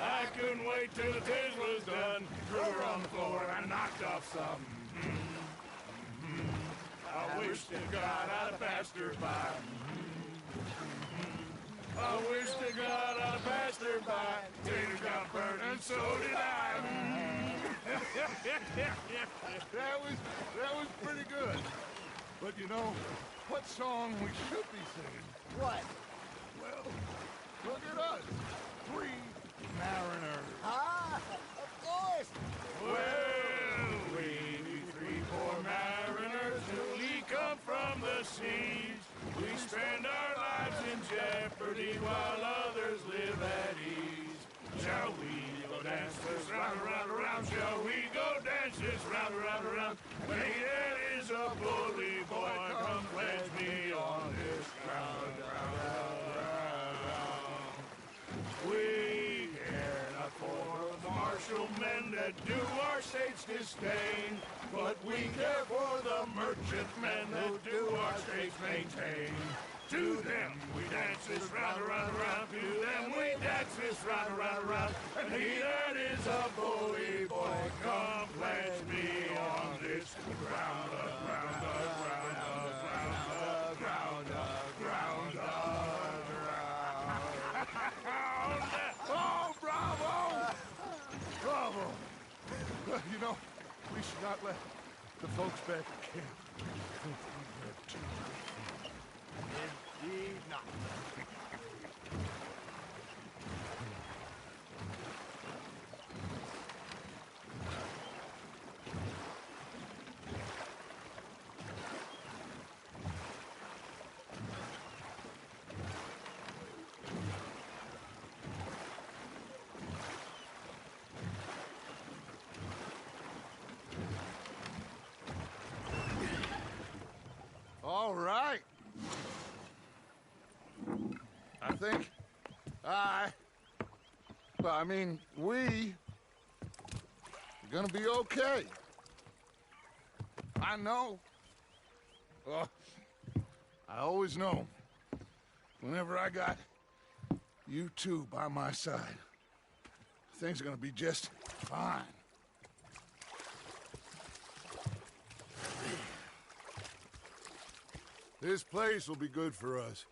I couldn't wait till the taters was done. Threw her on the floor and I knocked off some. I wish to God I'd have passed her by. I wish to God I'd have passed her by. Taters got burned and so did I. That was pretty good. But you know, what song we should be singing? What? Well, look at us. 3 mariners. Ah, of course. Well, we 3 poor mariners who come from the seas. We spend our lives in jeopardy while others live at ease. Shall we go dance this round, around, around? Shall we go dance this round, around, around? It is a bully boy, come pledge me on this ground, We care not for the martial men that do our state's disdain, but we care for the merchant men that do our state's maintain. To them we dance this round, around, around. To them we dance this round, around, around. And he that is a bully boy, come pledge me on this ground, ground, ground, ground, ground, ground, ground. Oh, bravo! Bravo! You know, we should not let the folks back at camp think we have too much. Indeed not. All right. I mean, we are gonna be okay. I know. I always know. Whenever I got you two by my side, things are gonna be just fine. This place will be good for us.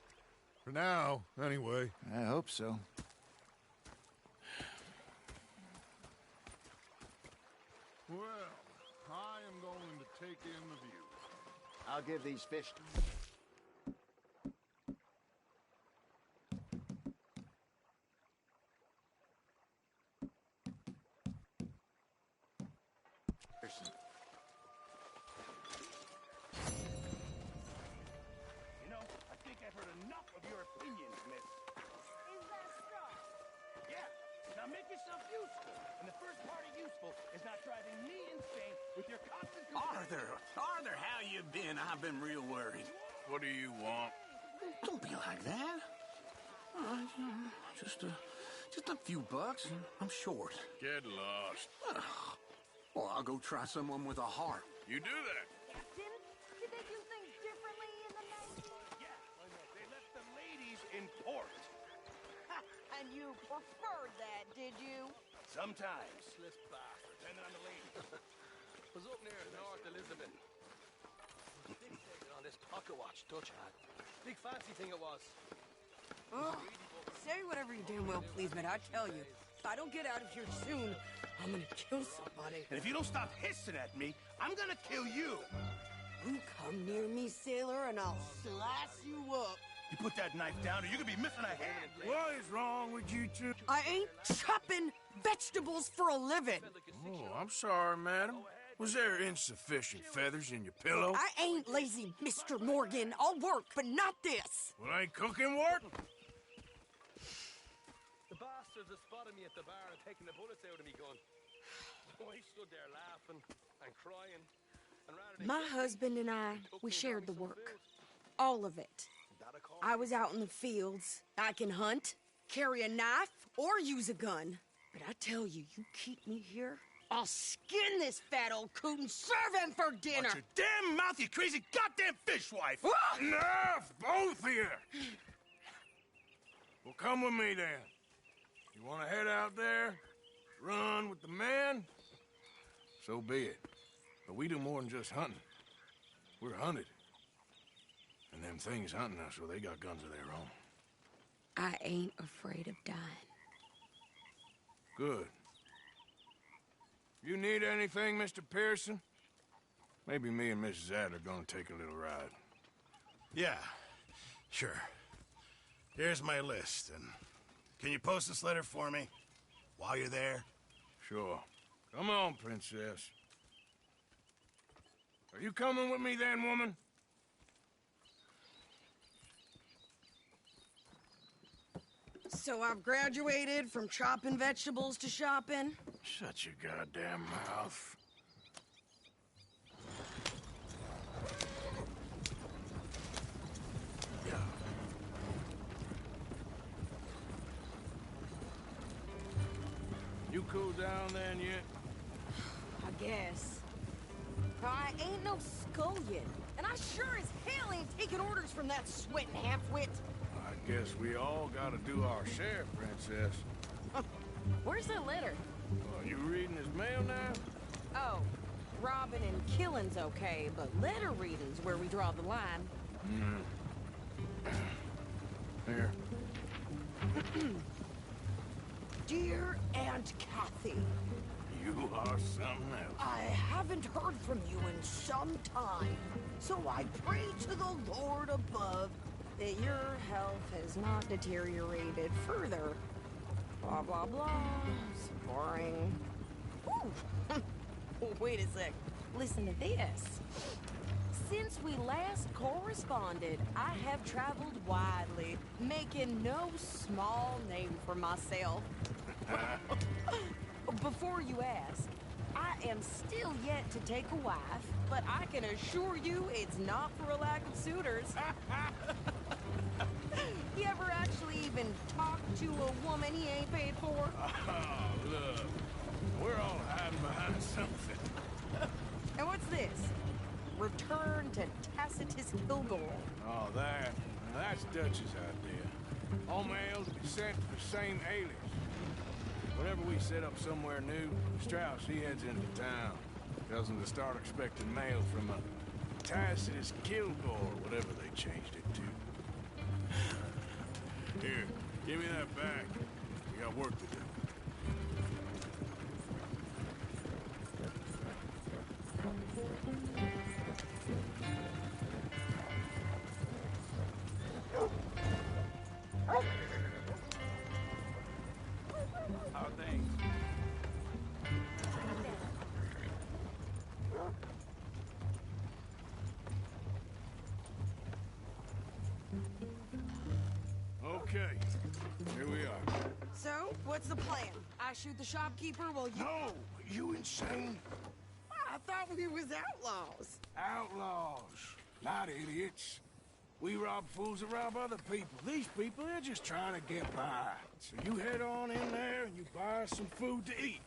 For now, anyway. I hope so. Well, I am going to take in the view. I'll give these fish. You know, I think I've heard enough of your opinions, miss. Is that stuff? Yeah. Now make yourself useful. And the first part of useful is not driving me insane with your constant... Arthur, how you been? I've been real worried. What do you want? Don't be like that. Just a few bucks. I'm short. Get lost. Well, I'll go try someone with a heart. You do that. Captain, did they do things differently in the 90s? Yeah, they left the ladies in port. And you preferred that, did you? Sometimes. Let's pretend I'm the lady. Was up near North Elizabeth. on this pocket watch Dutch had. Big fancy thing it was. Oh, say whatever you damn well please, but I tell you, if I don't get out of here soon, I'm gonna kill somebody. And if you don't stop hissing at me, I'm gonna kill you. You come near me, sailor, and I'll slice you up. You put that knife down or you're gonna be missing a hand. What is wrong with you two? I ain't chopping vegetables for a living. Oh, I'm sorry, madam. Was there insufficient feathers in your pillow? I ain't lazy, Mr. Morgan. I'll work, but not this. Well, ain't cooking work? The bastards have spotted me at the bar and taken the bullets out of me gun. I stood there laughing and crying. And rather than My husband and I, we shared the work. All of it. I was out in the fields. I can hunt, carry a knife, or use a gun. But I tell you, you keep me here, I'll skin this fat old coot and serve him for dinner. Watch your damn mouth, you crazy goddamn fishwife! Enough, both of you! Well, come with me, then. You want to head out there, run with the men? So be it. But we do more than just hunting. We're hunted. And them things hunting us, well, they got guns of their own. I ain't afraid of dying. Good. You need anything, Mr. Pearson? Maybe me and Mrs. Adler are gonna take a little ride. Yeah, sure. Here's my list, and can you post this letter for me while you're there? Sure. Come on, princess. Are you coming with me then, woman? So I've graduated from chopping vegetables to shopping? Shut your goddamn mouth. Yeah. You cool down then yet? I guess. I ain't no scullion, and I sure as hell ain't taking orders from that sweating half-wit. I guess we all gotta do our share, princess. Where's that letter? Are you reading his mail now? Oh, robbing and killing's okay, but letter reading's where we draw the line. Here. Dear Aunt Kathy. You are something else. I haven't heard from you in some time, so I pray to the Lord above that your health has not deteriorated further. Blah, blah, blah. It's boring. Ooh. Wait a sec. Listen to this. Since we last corresponded, I have traveled widely, making no small name for myself. Before you ask, I am still yet to take a wife, but I can assure you it's not for a lack of suitors. You ever actually even talk to a woman he ain't paid for? Oh, look. We're all hiding behind something. And what's this? Return to Tacitus Kilgore. Oh, that's Dutch's idea. All mail to be sent to the same alias. Whenever we set up somewhere new, Strauss, he heads into town. Tells them to start expecting mail from a Tacitus Kilgore, whatever they changed it to. Here, give me that back. We got work to do. How are things? Okay, here we are. So, what's the plan? I shoot the shopkeeper while you... No! You insane? I thought we was outlaws. Outlaws, not idiots. We rob fools that rob other people. These people, they're just trying to get by. So you head on in there and you buy some food to eat.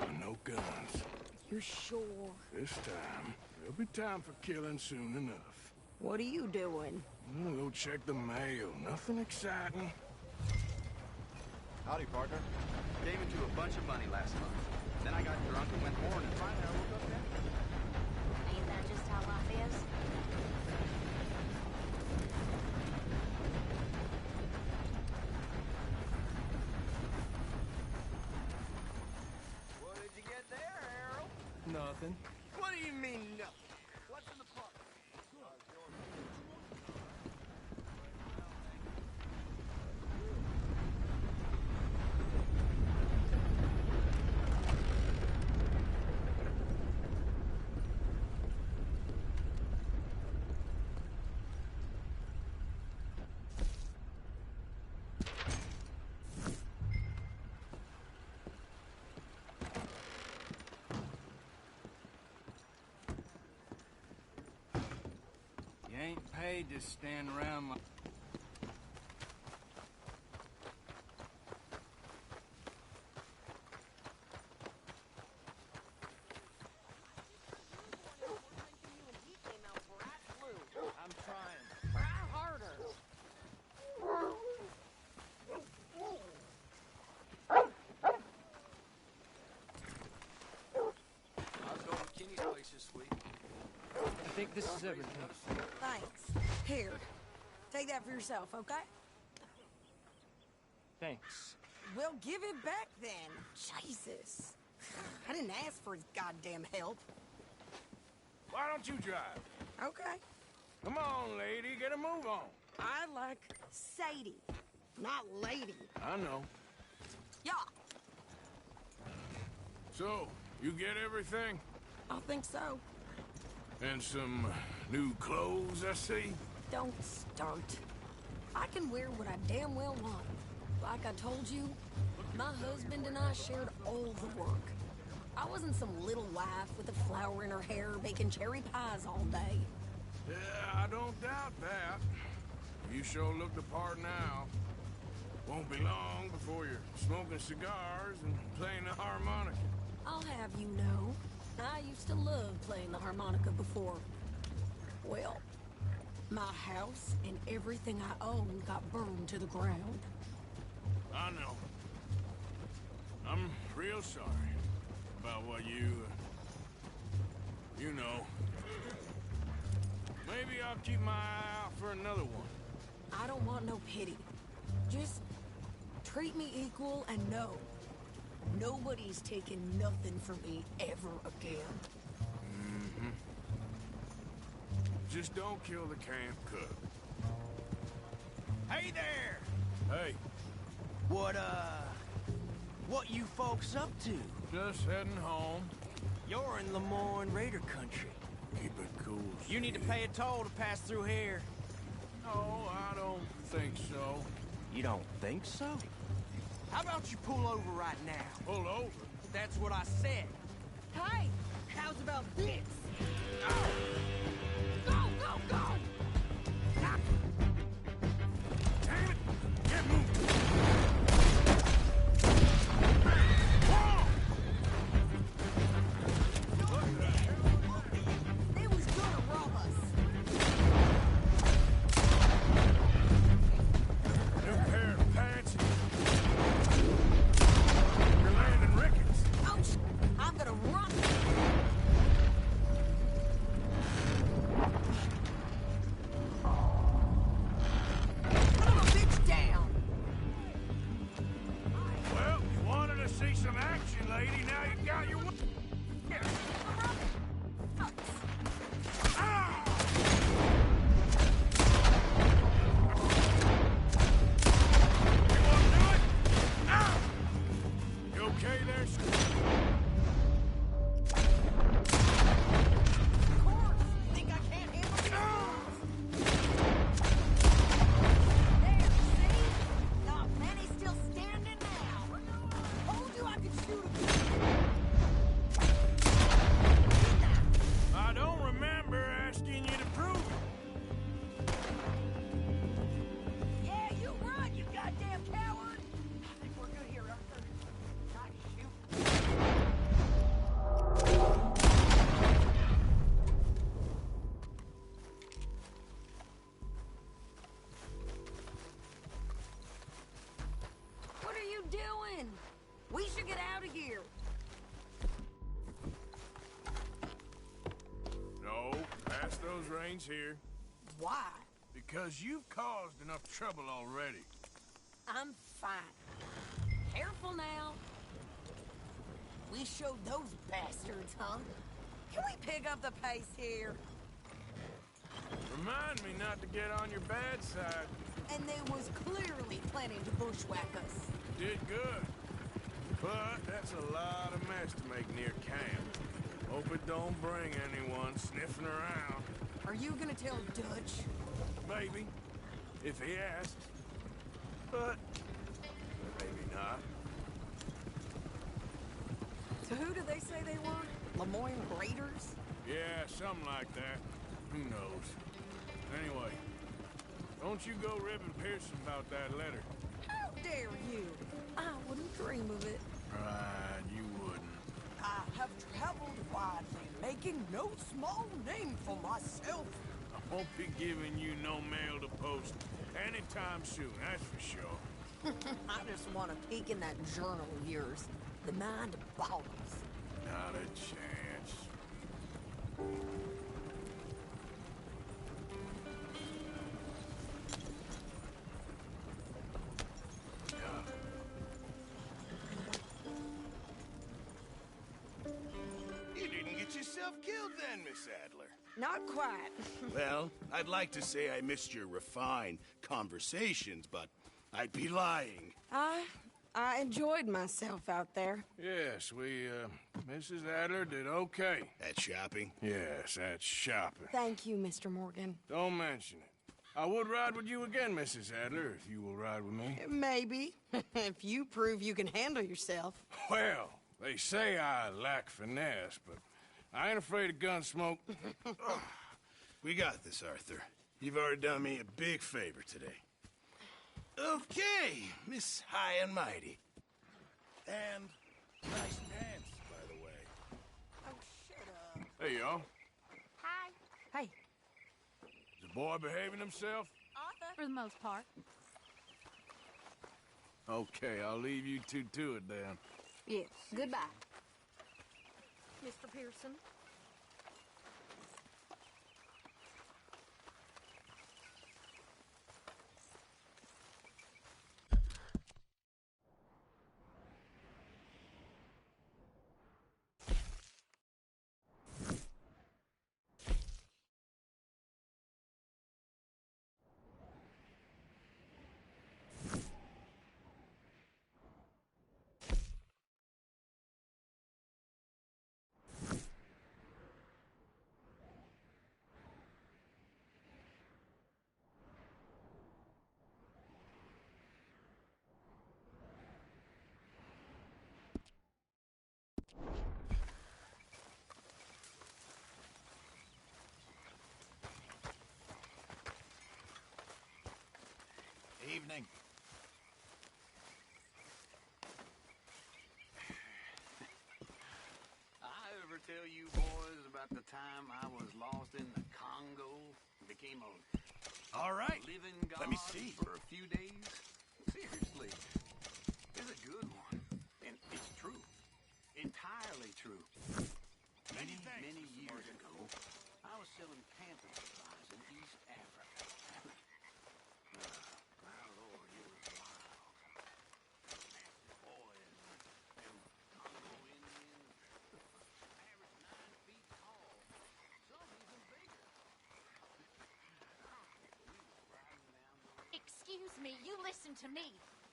And no guns. You sure? This time, there'll be time for killing soon enough. What are you doing? I'm gonna go check the mail. Nothing exciting. Howdy, partner. Came into a bunch of money last month. Then I got drunk and went horn, and finally I woke up dead. Ain't that just how life is? Nothing. What do you mean, nothing? What's in the pot? You ain't paid to stand around like... I'm trying. Try harder. I was going to Kenny's place this week. I think this is everything. Thanks. Here. Take that for yourself, okay? Thanks. Well, give it back then. Jesus. I didn't ask for his goddamn help. Why don't you drive? Okay. Come on, lady, get a move on. I like Sadie, not lady. I know. Yeah, So, you get everything? I think so. And some new clothes, I see? Don't start. I can wear what I damn well want. Like I told you, my husband and I shared all the work. I wasn't some little wife with a flower in her hair baking cherry pies all day. Yeah, I don't doubt that. You sure look the part now. Won't be long before you're smoking cigars and playing the harmonica. I'll have you know, I used to love playing the harmonica before. Well, my house and everything I owned got burned to the ground. I know. I'm real sorry about what you know. Maybe I'll keep my eye out for another one. I don't want no pity. Just treat me equal and know nobody's taking nothing from me ever again. Mm-hmm. Just don't kill the camp cook. Hey there! Hey, What you folks up to? just heading home. You're in Lemoyne Raider country. Keep it cool. You need to pay a toll to pass through here. No, I don't think so. You don't think so? How about you pull over right now? Pull over? That's what I said. Hey, how's about this? Go, go, go! Damn it! Get moving! They was gonna rob us. New pair of pants. You're landing rickets. Ouch! I'm gonna run. Son of a bitch down. Well, you wanted to see some action, lady. Now you got your... You okay there, Of course. Think I can't handle these moves? There, see? Not many still standing now. Told you I could shoot him. I don't remember asking you to prove it. Yeah, you run, you goddamn coward. I think we're good here, Arthur. Not shoot. What are you doing? We should get out of here. No, pass those reins here. Why? Because you've caused enough trouble already. I'm fine. Careful now. We showed those bastards, huh? Can we pick up the pace here? Remind me not to get on your bad side. And they was clearly planning to bushwhack us. Did good. But that's a lot of mess to make near camp. Hope it don't bring anyone sniffing around. Are you gonna tell Dutch? Maybe. If he asks. But maybe not. So who did they say they were? Lemoyne Raiders? Yeah, something like that. Who knows? Anyway, don't you go ribbing Pearson about that letter. How dare you? I wouldn't dream of it. Right, you wouldn't. I have traveled widely, making no small name for myself. I won't be giving you no mail to post anytime soon, that's for sure. I just want to peek in that journal of yours. The mind boggles. Not a chance. You didn't get yourself killed then, Miss Adler. Not quite. Well, I'd like to say I missed your refined conversations, but I'd be lying. I enjoyed myself out there. Yes, Mrs. Adler did okay. At shopping? Yes, that's shopping. Thank you, Mr. Morgan. Don't mention it. I would ride with you again, Mrs. Adler, if you will ride with me. Maybe. If you prove you can handle yourself. Well, they say I lack finesse, but I ain't afraid of gun smoke. We got this, Arthur. You've already done me a big favor today. Okay, Miss High and Mighty. And nice pants, by the way. Oh, shut up. Hey, y'all. Hi. Hey. Is the boy behaving himself? Arthur. For the most part. Okay, I'll leave you two to it then. Yes. Goodbye. Mr. Pearson? Evening. I ever tell you boys about the time I was lost in the Congo? Became a All right. living god Let me see. for a few days? Seriously. It's a good one. And it's true. Entirely true. Many years ago, I was selling camping supplies in East Africa. My lord, it was wild. Massive boys and Congo Indians. Average 9 feet tall. Some even bigger. We were riding down the Excuse me, you listen to me.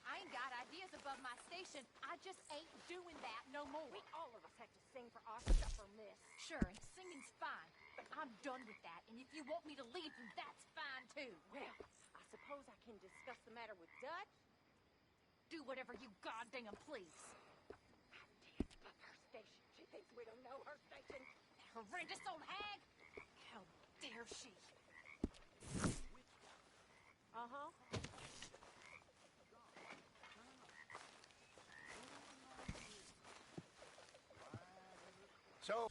I ain't got ideas above my station. I just ain't doing that no more. We all of us have to sing for our supper, miss. Sure, and singing's fine, but I'm done with that. And if you want me to leave, then that's fine, too. Well, I suppose I can discuss the matter with Dutch. Do whatever you goddamn please. Ideas above her station. She thinks we don't know her station. That horrendous old hag. How dare she? Uh-huh. So...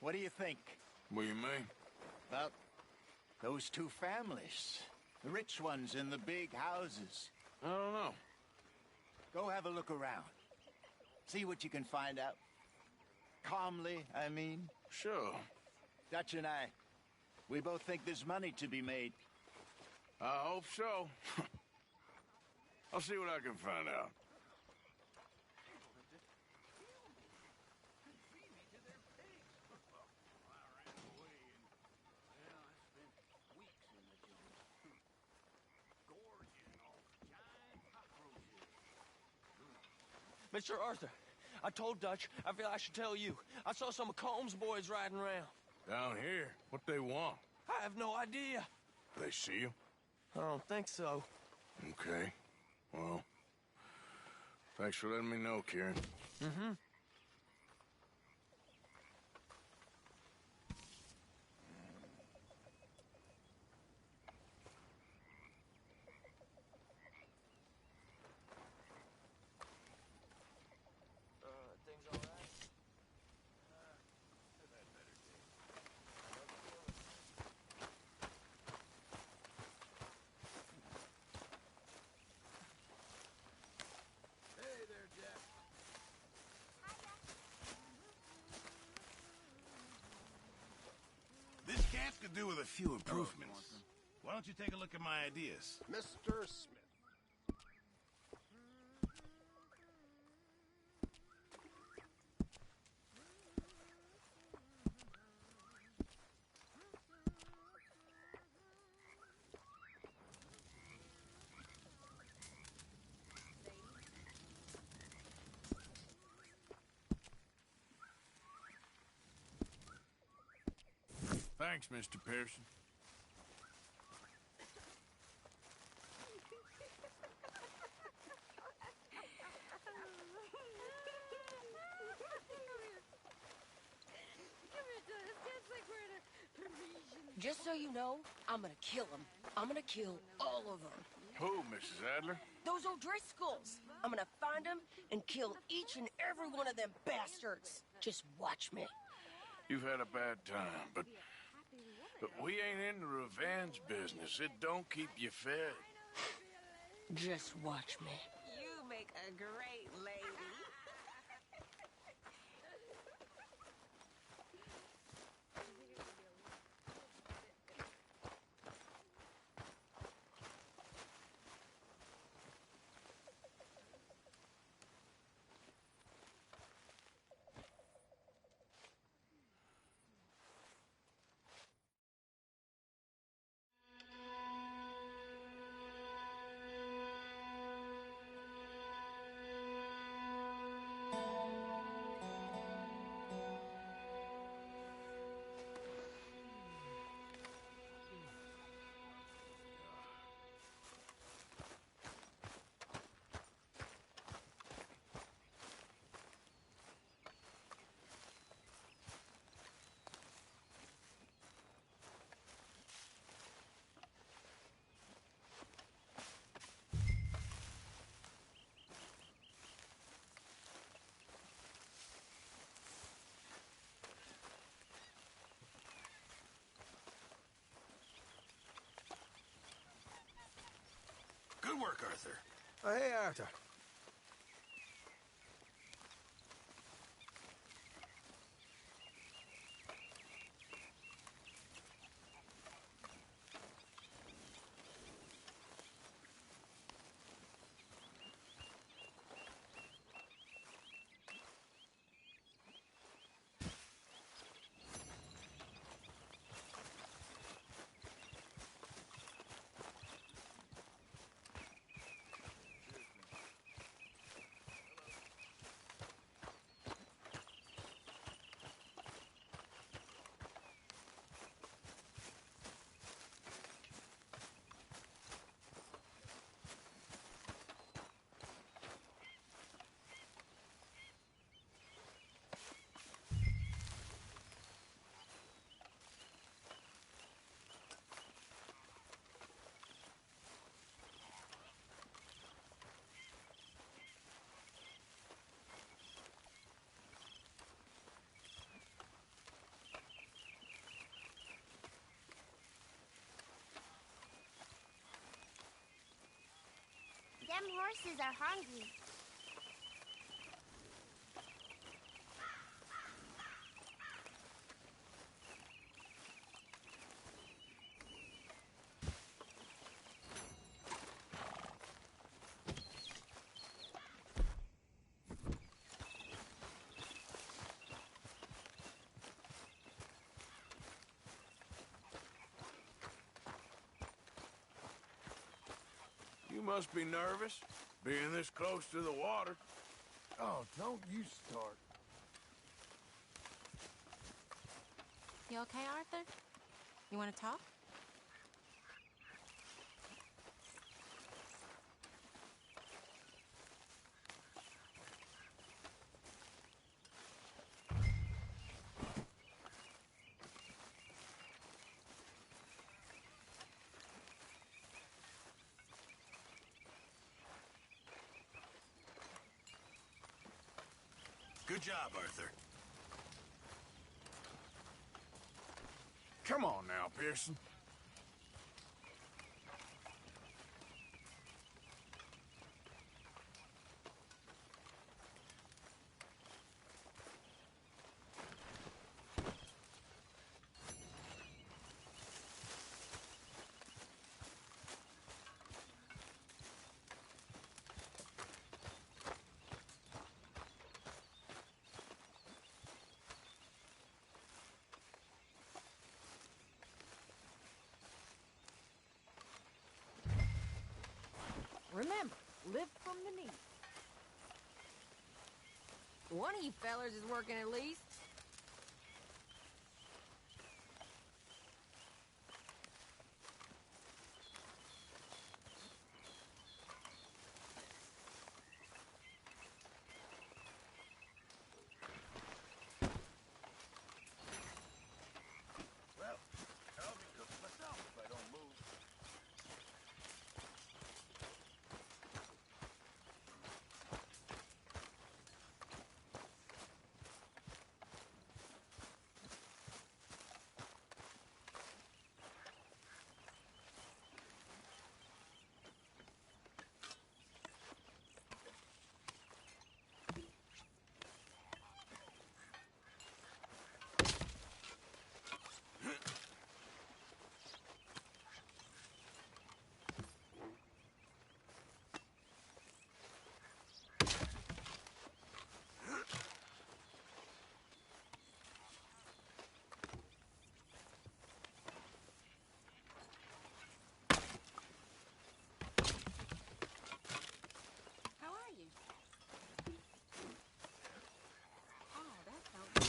What do you think? What do you mean? About Those two families. The rich ones in the big houses. I don't know. Go have a look around. See what you can find out. Calmly, I mean. Sure. Dutch and I, we both think there's money to be made. I hope so. I'll see what I can find out. Mr. Arthur, I told Dutch I feel I should tell you. I saw some of Combs' boys riding around. Down here? What they want? I have no idea. They see you? I don't think so. Okay. Well, thanks for letting me know, Kieran. Mm-hmm. This camp could do with a few improvements. Why don't you take a look at my ideas? Mr. Smith. Thanks, Mr. Pearson. Just so you know, I'm gonna kill him. I'm gonna kill all of them. Who, Mrs. Adler? Those O'Driscolls. I'm gonna find them and kill each and every one of them bastards. Just watch me. You've had a bad time, but we ain't in the revenge business. It don't keep you fed. Just watch me. You make a great lady. Good work, Arthur. Oh, hey, Arthur. Them horses are hungry. You must be nervous, being this close to the water. Oh, don't you start. You okay, Arthur? You want to talk? Good job, Arthur. Come on now, Pearson. Remember, lift from the knee. One of you fellers is working at least. Well, I'll be cooking myself if I don't move. How are you? Oh, that felt good.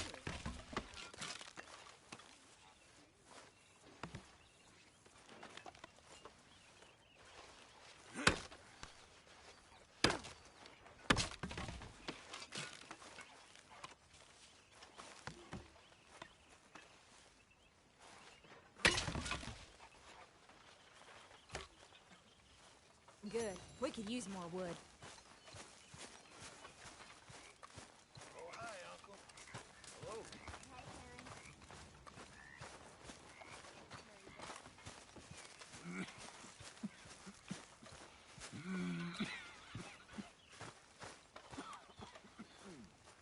Good. We could use more wood. Oh, hi, Uncle. Hello.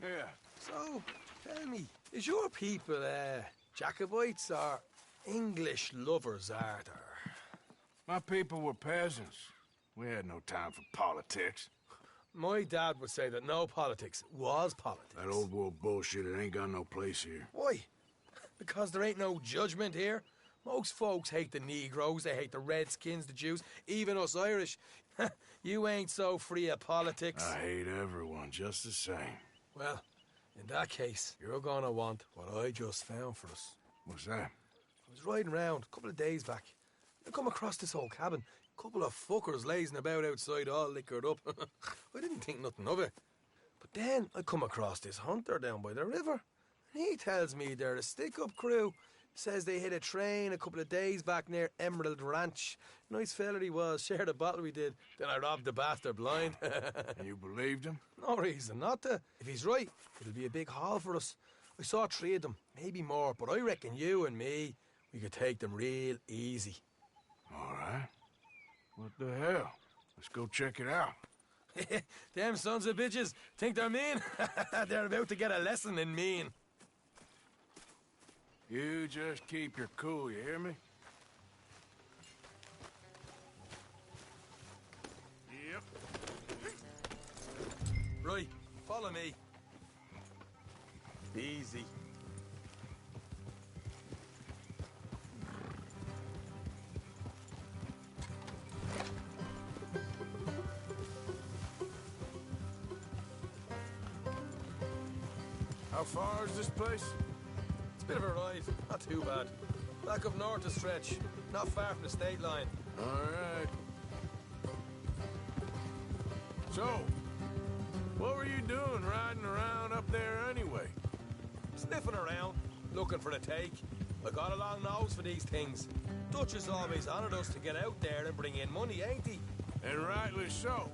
Yeah. So, tell me, is your people, Jacobites or English lovers, Arthur? My people were peasants. We had no time for politics. My dad would say that no politics was politics. That old world bullshit, it ain't got no place here. Why? Because there ain't no judgment here. Most folks hate the Negroes, they hate the Redskins, the Jews, even us Irish. You ain't so free of politics. I hate everyone just the same. Well, in that case, you're gonna want what I just found for us. What's that? I was riding around a couple of days back. I come across this old cabin. Couple of fuckers lazing about outside all liquored up. I didn't think nothing of it. But then I come across this hunter down by the river. And he tells me they're a stick-up crew. Says they hit a train a couple of days back near Emerald Ranch. Nice fella he was, shared a bottle we did. Then I robbed the bastard blind. And you believed him? No reason not to. If he's right, it'll be a big haul for us. I saw 3 of them, maybe more, but I reckon you and me, we could take them real easy. All right. What the hell? Let's go check it out. Them sons of bitches think they're mean. They're about to get a lesson in mean. You just keep your cool, you hear me? Yep. Right, follow me. Easy. How far is this place? It's a bit of a ride, not too bad. Back up north a stretch, not far from the state line. All right. So, what were you doing riding around up there anyway? Sniffing around, looking for a take. I got a long nose for these things. Dutch has always honoured us to get out there and bring in money, ain't he? And rightly so.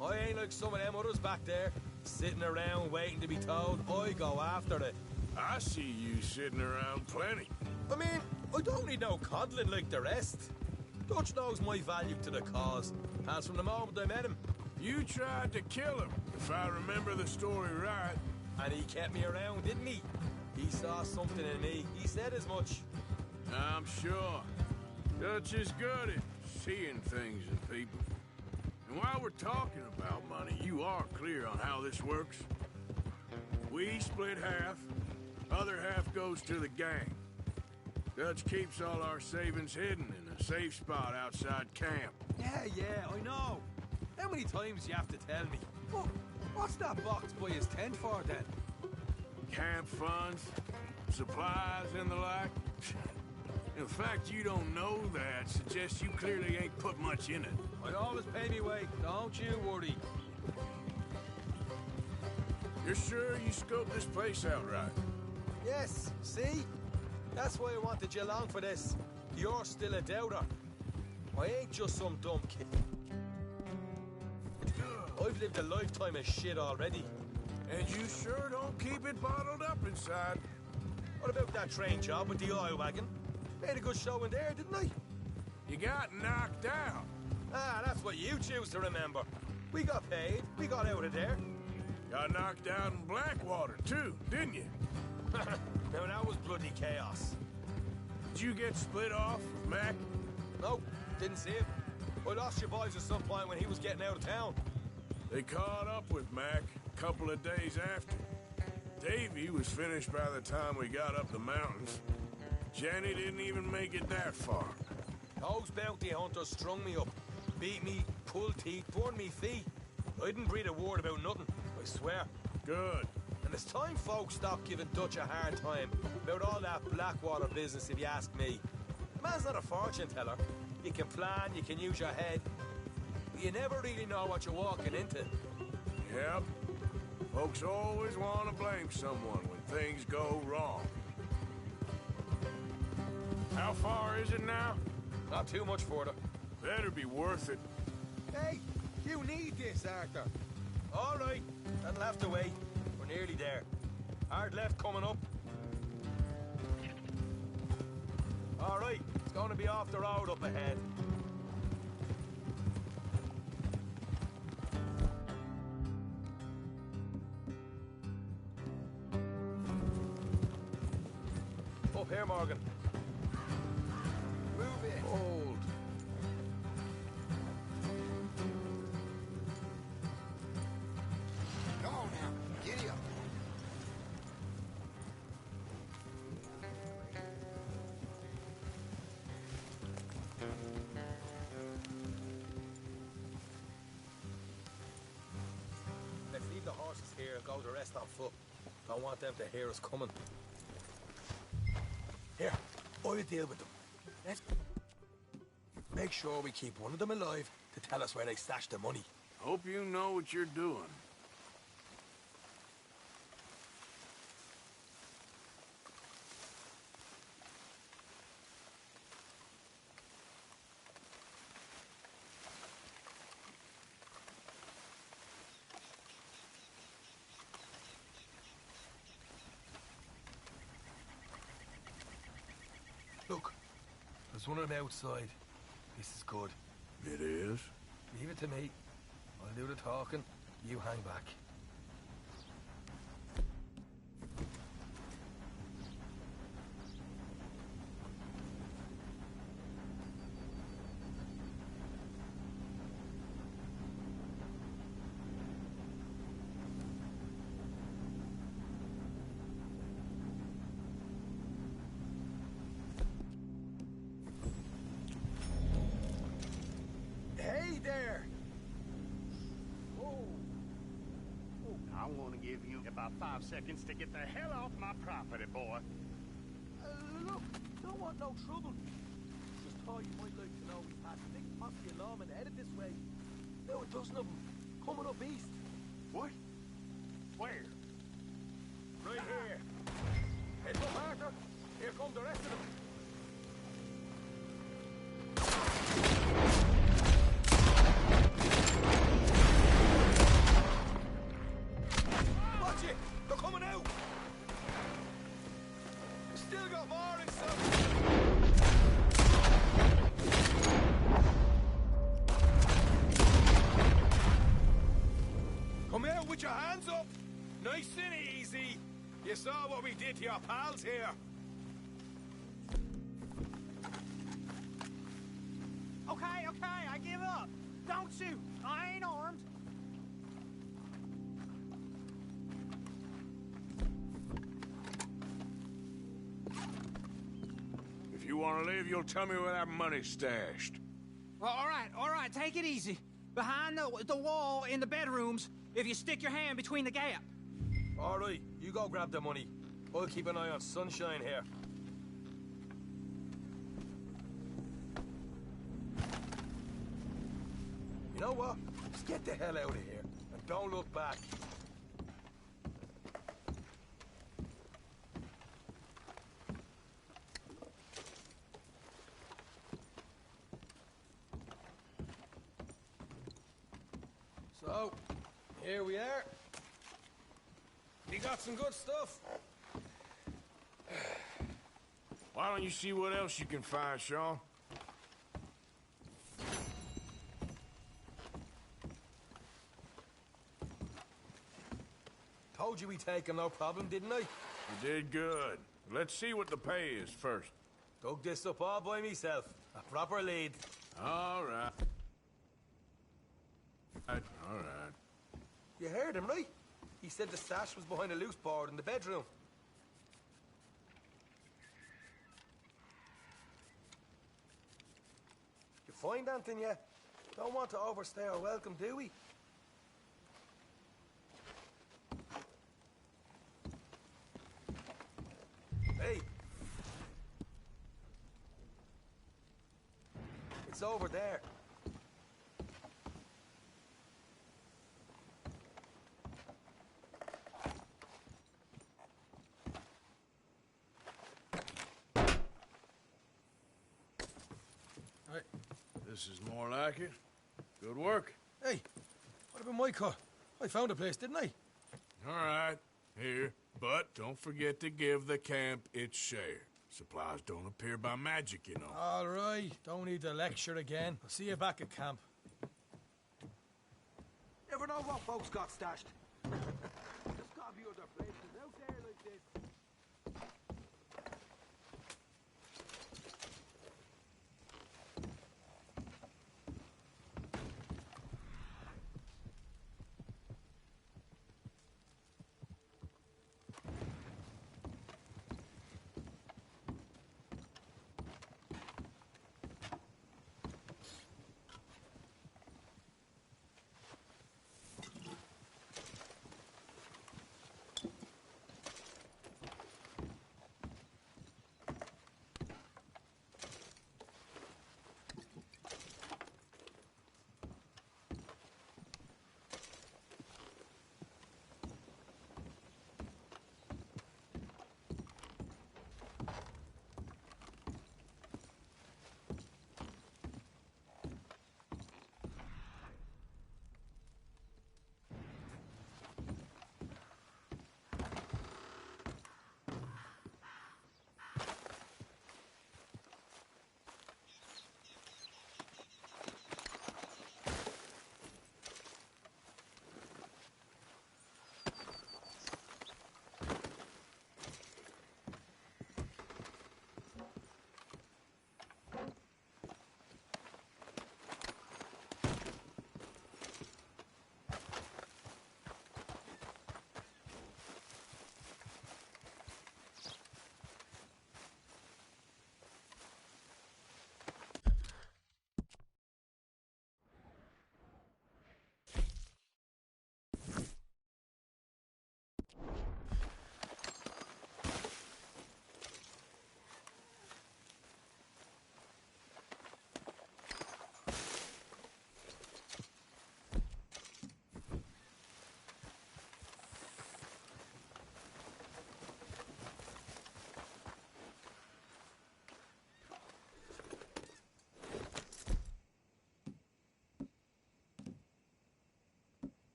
I ain't like some of them others back there, sitting around waiting to be told. I go after it. I see you sitting around plenty. I mean, I don't need no coddling like the rest. Dutch knows my value to the cause, as from the moment I met him. You tried to kill him, if I remember the story right. And he kept me around, didn't he? He saw something in me. He said as much. I'm sure. Dutch is good at seeing things in people. And while we're talking about money, you are clear on how this works. We split half, other half goes to the gang. Dutch keeps all our savings hidden in a safe spot outside camp. Yeah, I know. How many times you have to tell me? What's that box by his tent for, then? Camp funds, supplies, and the like. The fact you don't know that suggests you clearly ain't put much in it. I always pay me way, don't you worry. You're sure you scoped this place out right? Yes, see? That's why I wanted you along for this. You're still a doubter. I ain't just some dumb kid. I've lived a lifetime of shit already. And you sure don't keep it bottled up inside. What about that train job with the oil wagon? Made a good show in there, didn't I? You got knocked out. Ah, that's what you choose to remember. We got paid. We got out of there. Got knocked out in Blackwater, too, didn't you? Now, that was bloody chaos. Did you get split off with Mac? No, didn't see him. I lost your boys at some point when he was getting out of town. They caught up with Mac a couple of days after. Davy was finished by the time we got up the mountains. Jenny didn't even make it that far. Those bounty hunters strung me up, beat me, pulled teeth, burned me feet. I didn't breathe a word about nothing, I swear. Good. And it's time folks stopped giving Dutch a hard time about all that Blackwater business, if you ask me. The man's not a fortune teller. You can plan, you can use your head. But you never really know what you're walking into. Yep. Folks always want to blame someone when things go wrong. How far is it now? Not too much further. Better be worth it. Hey, you need this, Arthur. All right, that'll have to wait. We're nearly there. Hard left coming up. All right, it's going to be off the road up ahead. Up here, Morgan. Move it. Hold. Come on now, giddy up. Let's leave the horses here and go to rest on foot. Don't want them to hear us coming. Here, I'll deal with them. Let's make sure we keep one of them alive to tell us where they stashed the money. Hope you know what you're doing. Look, there's one of them outside. This is good. It is? Leave it it to me. I'll do the talking. You hang back. Hey there! I want to give you about 5 seconds to get the hell off my property, boy. Look, don't want no trouble. Just thought you might like to know we passed 6 posse lawmen headed this way. Now a dozen of them, coming up east. What? Where? Right here. Heads up, Arthur. Here come the rest of them. Watch it! They're coming out! Still got more inside! Come out with your hands up! Nice and easy! You saw what we did to your pals here! Okay, I give up. Don't shoot. I ain't armed. If you want to leave, you'll tell me where that money's stashed. Well, all right, take it easy. Behind the wall in the bedrooms, if you stick your hand between the gap. All right, you go grab the money. I'll keep an eye on Sunshine here. You know what? Just get the hell out of here, and don't look back. So, here we are. You got some good stuff. Why don't you see what else you can find, Sean? Told you we'd take him, no problem, didn't I? You did good. Let's see what the pay is first. Dug this up all by myself. A proper lead. All right. All right. You heard him, right? He said the stash was behind a loose board in the bedroom. You find anything yet? Don't want to overstay our welcome, do we? Hey! It's over there. This is more like it. Good work. Hey, what about my car? I found a place, didn't I? All right, here. But don't forget to give the camp its share. Supplies don't appear by magic, you know. All right, don't need to lecture again. I'll see you back at camp. Never know what folks got stashed. There's gotta be other places out there like this.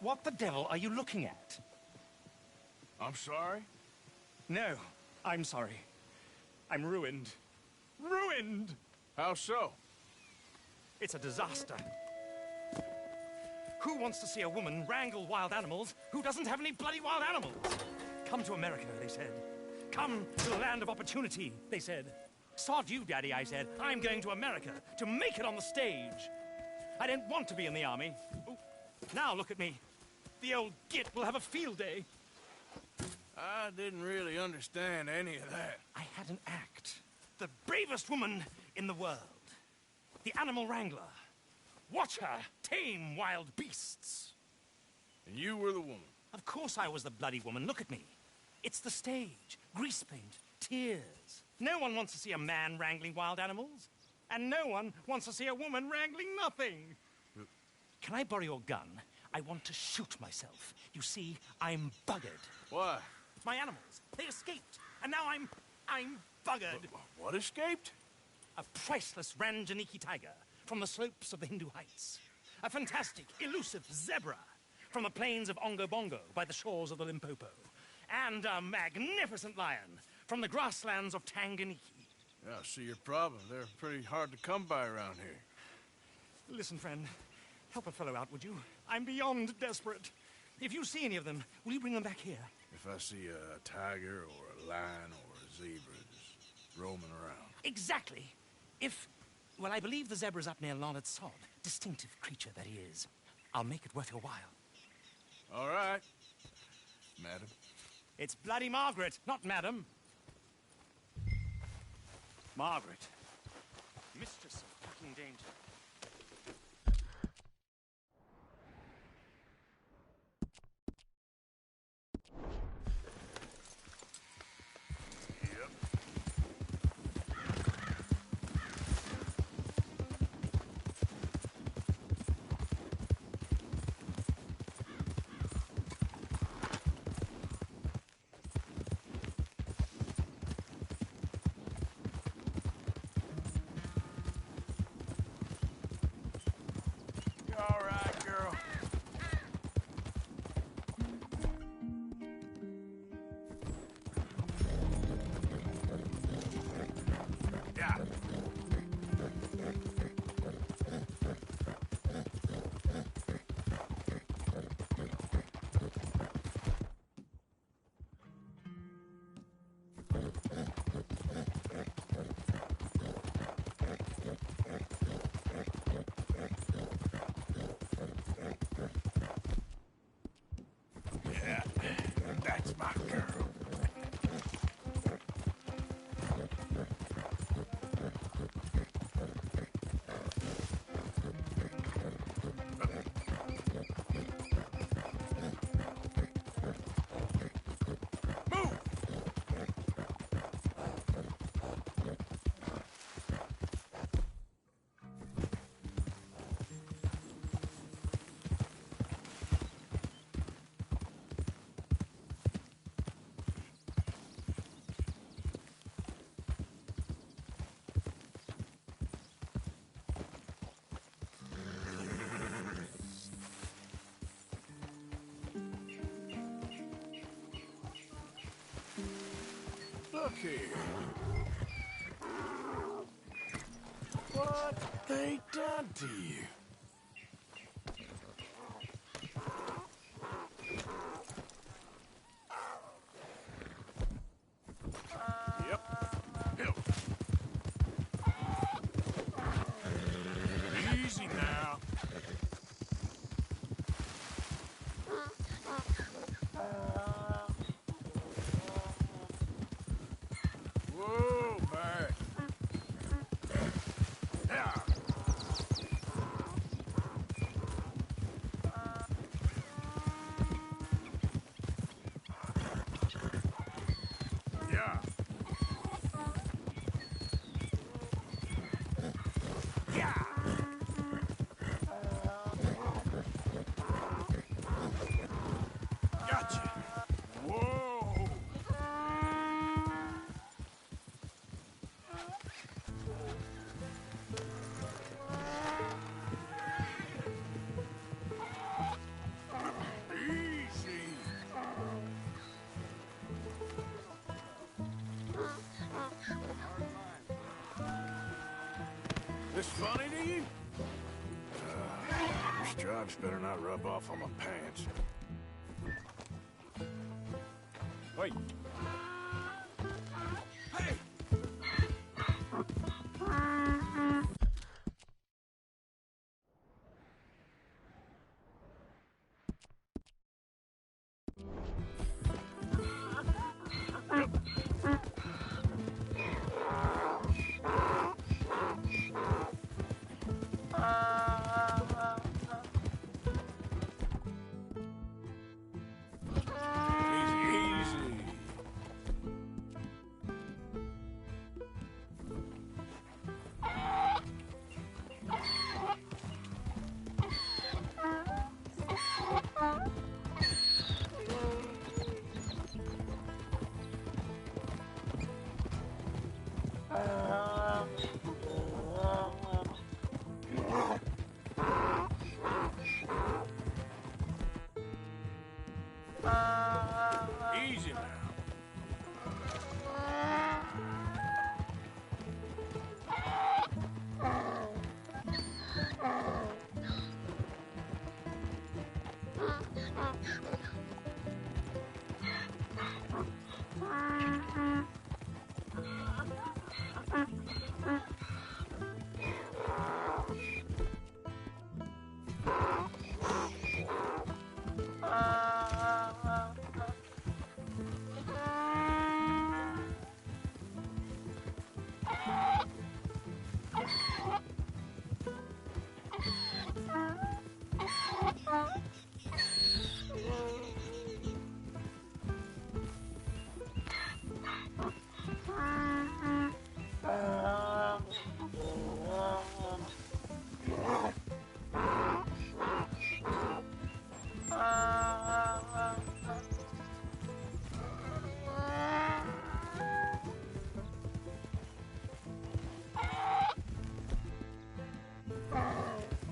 What the devil are you looking at? I'm sorry? No, I'm sorry. I'm ruined. Ruined! How so? It's a disaster. Who wants to see a woman wrangle wild animals who doesn't have any bloody wild animals? Come to America, they said. Come to the land of opportunity, they said. Sod you, Daddy, I said. I'm going to America to make it on the stage. I didn't want to be in the army. Ooh, now look at me. The old git will have a field day. I didn't really understand any of that. I had an act. The bravest woman in the world. The animal wrangler. Watch her tame wild beasts. And you were the woman? Of course I was the bloody woman. Look at me. It's the stage. Grease paint. Tears. No one wants to see a man wrangling wild animals. And no one wants to see a woman wrangling nothing. Can I borrow your gun? I want to shoot myself. You see, I'm buggered. Why? My animals. They escaped. And now I'm buggered. What escaped? A priceless Ranjaniki tiger from the slopes of the Hindu Heights. A fantastic, elusive zebra from the plains of Ongo Bongo by the shores of the Limpopo. And a magnificent lion from the grasslands of Tanganyika. Yeah, I see your problem. They're pretty hard to come by around here. Listen, friend. Help a fellow out, would you? I'm beyond desperate. If you see any of them, will you bring them back here? If I see a tiger or a lion or a zebra just roaming around. Exactly. Well, I believe the zebra's up near Larned Sod. Distinctive creature that he is. I'll make it worth your while. All right, madam. It's bloody Margaret, not madam. Margaret. Mistress of fucking danger. That's my girl. Look here. What they done to you? Yep. Easy now. Whoa, man. Yeah. Yeah. Yeah. Gotcha. Whoa. this funny to you? Your stripes better not rub off on my pants. Wait. Hey! Easy now.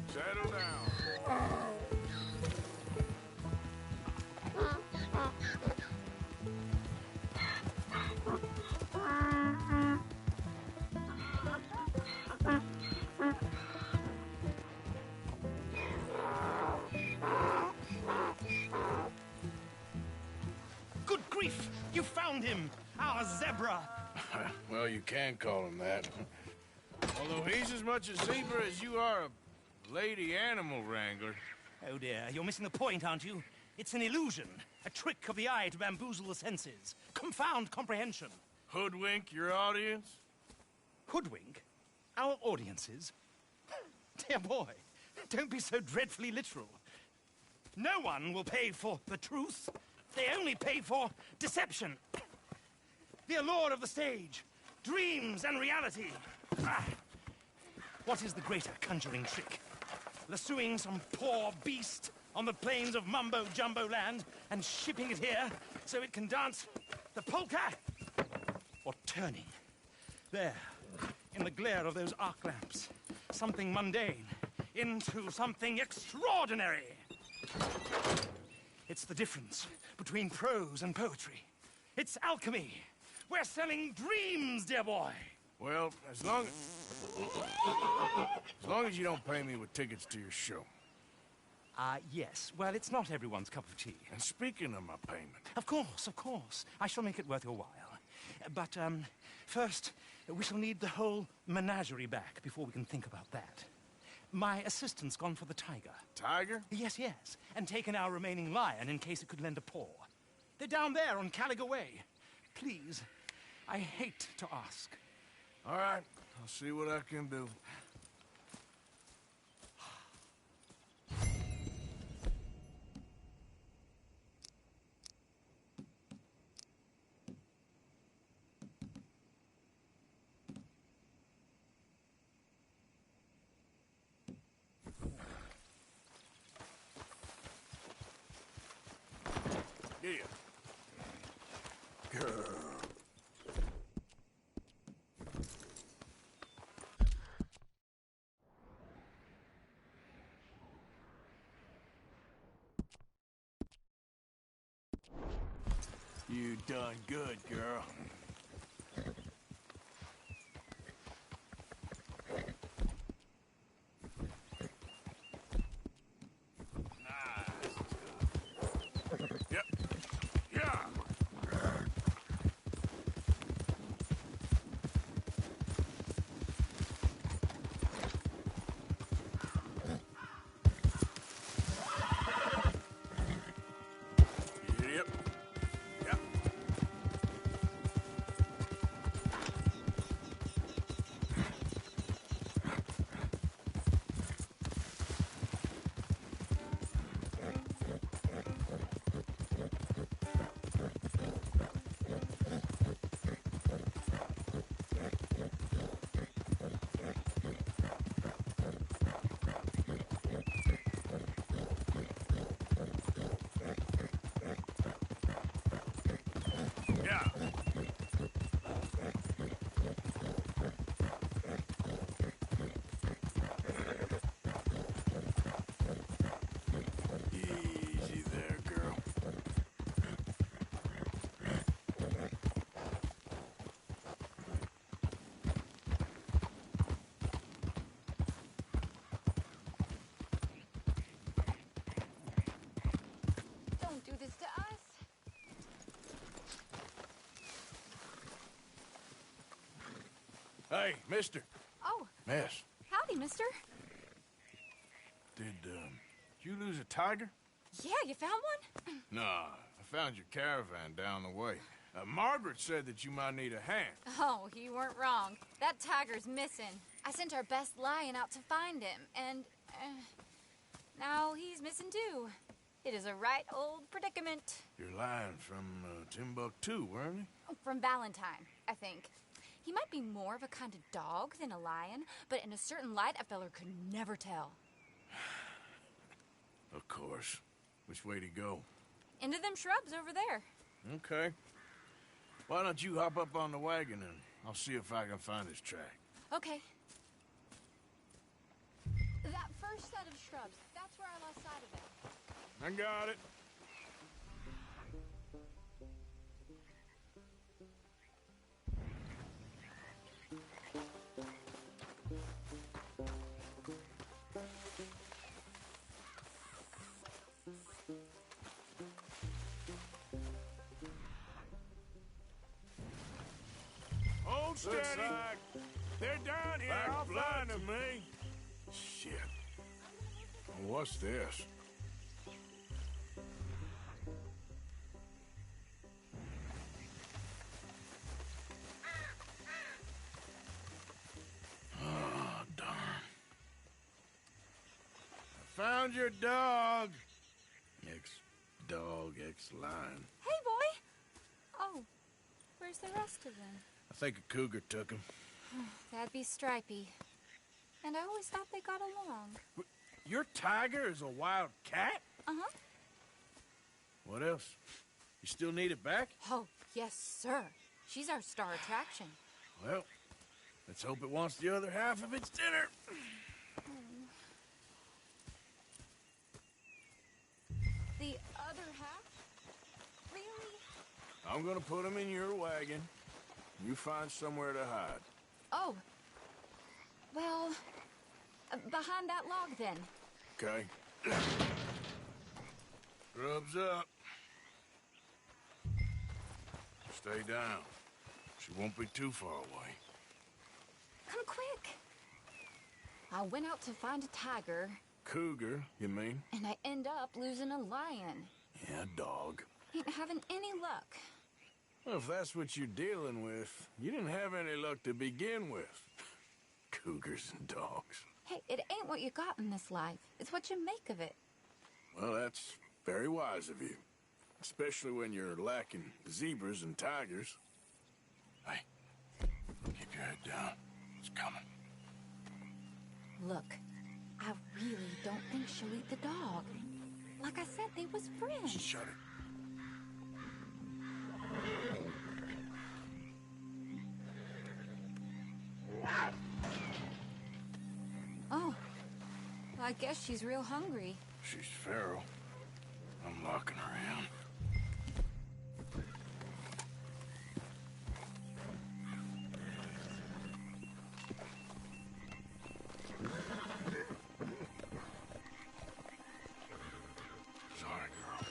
Settle down. Good grief! You found him! Our zebra! Well, you can call him that. Although he's as much a zebra as you are a lady animal wrangler. Oh dear, you're missing the point, aren't you? It's an illusion. A trick of the eye to bamboozle the senses. Confound comprehension. Hoodwink your audience? Hoodwink? Our audiences? Dear boy, don't be so dreadfully literal. No one will pay for the truth. They only pay for deception. The allure of the stage, dreams and reality. Ah. What is the greater conjuring trick? Lassoing some poor beast on the plains of mumbo-jumbo land and shipping it here so it can dance the polka? Or turning, there, in the glare of those arc lamps, something mundane into something extraordinary? It's the difference between prose and poetry. It's alchemy. We're selling dreams, dear boy. Well, as long as you don't pay me with tickets to your show. Yes. Well, it's not everyone's cup of tea. And speaking of my payment... Of course. I shall make it worth your while. But, first, we shall need the whole menagerie back before we can think about that. My assistant's gone for the tiger. Tiger? Yes. And taken our remaining lion in case it could lend a paw. They're down there on Caliga Way. Please, I hate to ask. All right, I'll see what I can do. Yeah. Girl. You done good, girl. Hey, mister. Oh, Miss, howdy, mister. did you lose a tiger? Yeah, you found one? Nah, I found your caravan down the way. Margaret said that you might need a hand. Oh, you weren't wrong. That tiger's missing. I sent our best lion out to find him, and now he's missing too. It is a right old predicament. You're lying from Timbuktu, weren't you? From Valentine, I think. He might be more of a kind of dog than a lion, but in a certain light, a feller could never tell. Of course. Which way to go? Into them shrubs over there. Okay. Why don't you hop up on the wagon and I'll see if I can find his track. Okay. That first set of shrubs, that's where I lost sight of him. I got it. Hold steady. They're down here. I'll find them, me. Shit. What's this? Oh, darn. I found your dog. Ex-dog, ex-lion. Hey, boy! Oh, where's the rest of them? I think a cougar took him. That'd be Stripey. And I always thought they got along. Your tiger is a wild cat? Uh-huh. What else? You still need it back? Oh, yes, sir. She's our star attraction. Well, let's hope it wants the other half of its dinner. The other half? Really? I'm gonna put him in your wagon. You find somewhere to hide. Oh. Well, behind that log, then. Okay. Grub's up. Stay down. She won't be too far away. Come quick. I went out to find a tiger. Cougar, you mean? And I end up losing a lion. Yeah, dog. Ain't having any luck. Well, if that's what you're dealing with, you didn't have any luck to begin with. Cougars and dogs. Hey, it ain't what you got in this life. It's what you make of it. Well, that's very wise of you. Especially when you're lacking zebras and tigers. Hey, keep your head down. It's coming. Look, I really don't think she'll eat the dog. Like I said, they was friends. Shut it. Oh, well, I guess she's real hungry. She's feral. I'm locking her in. Sorry, girl.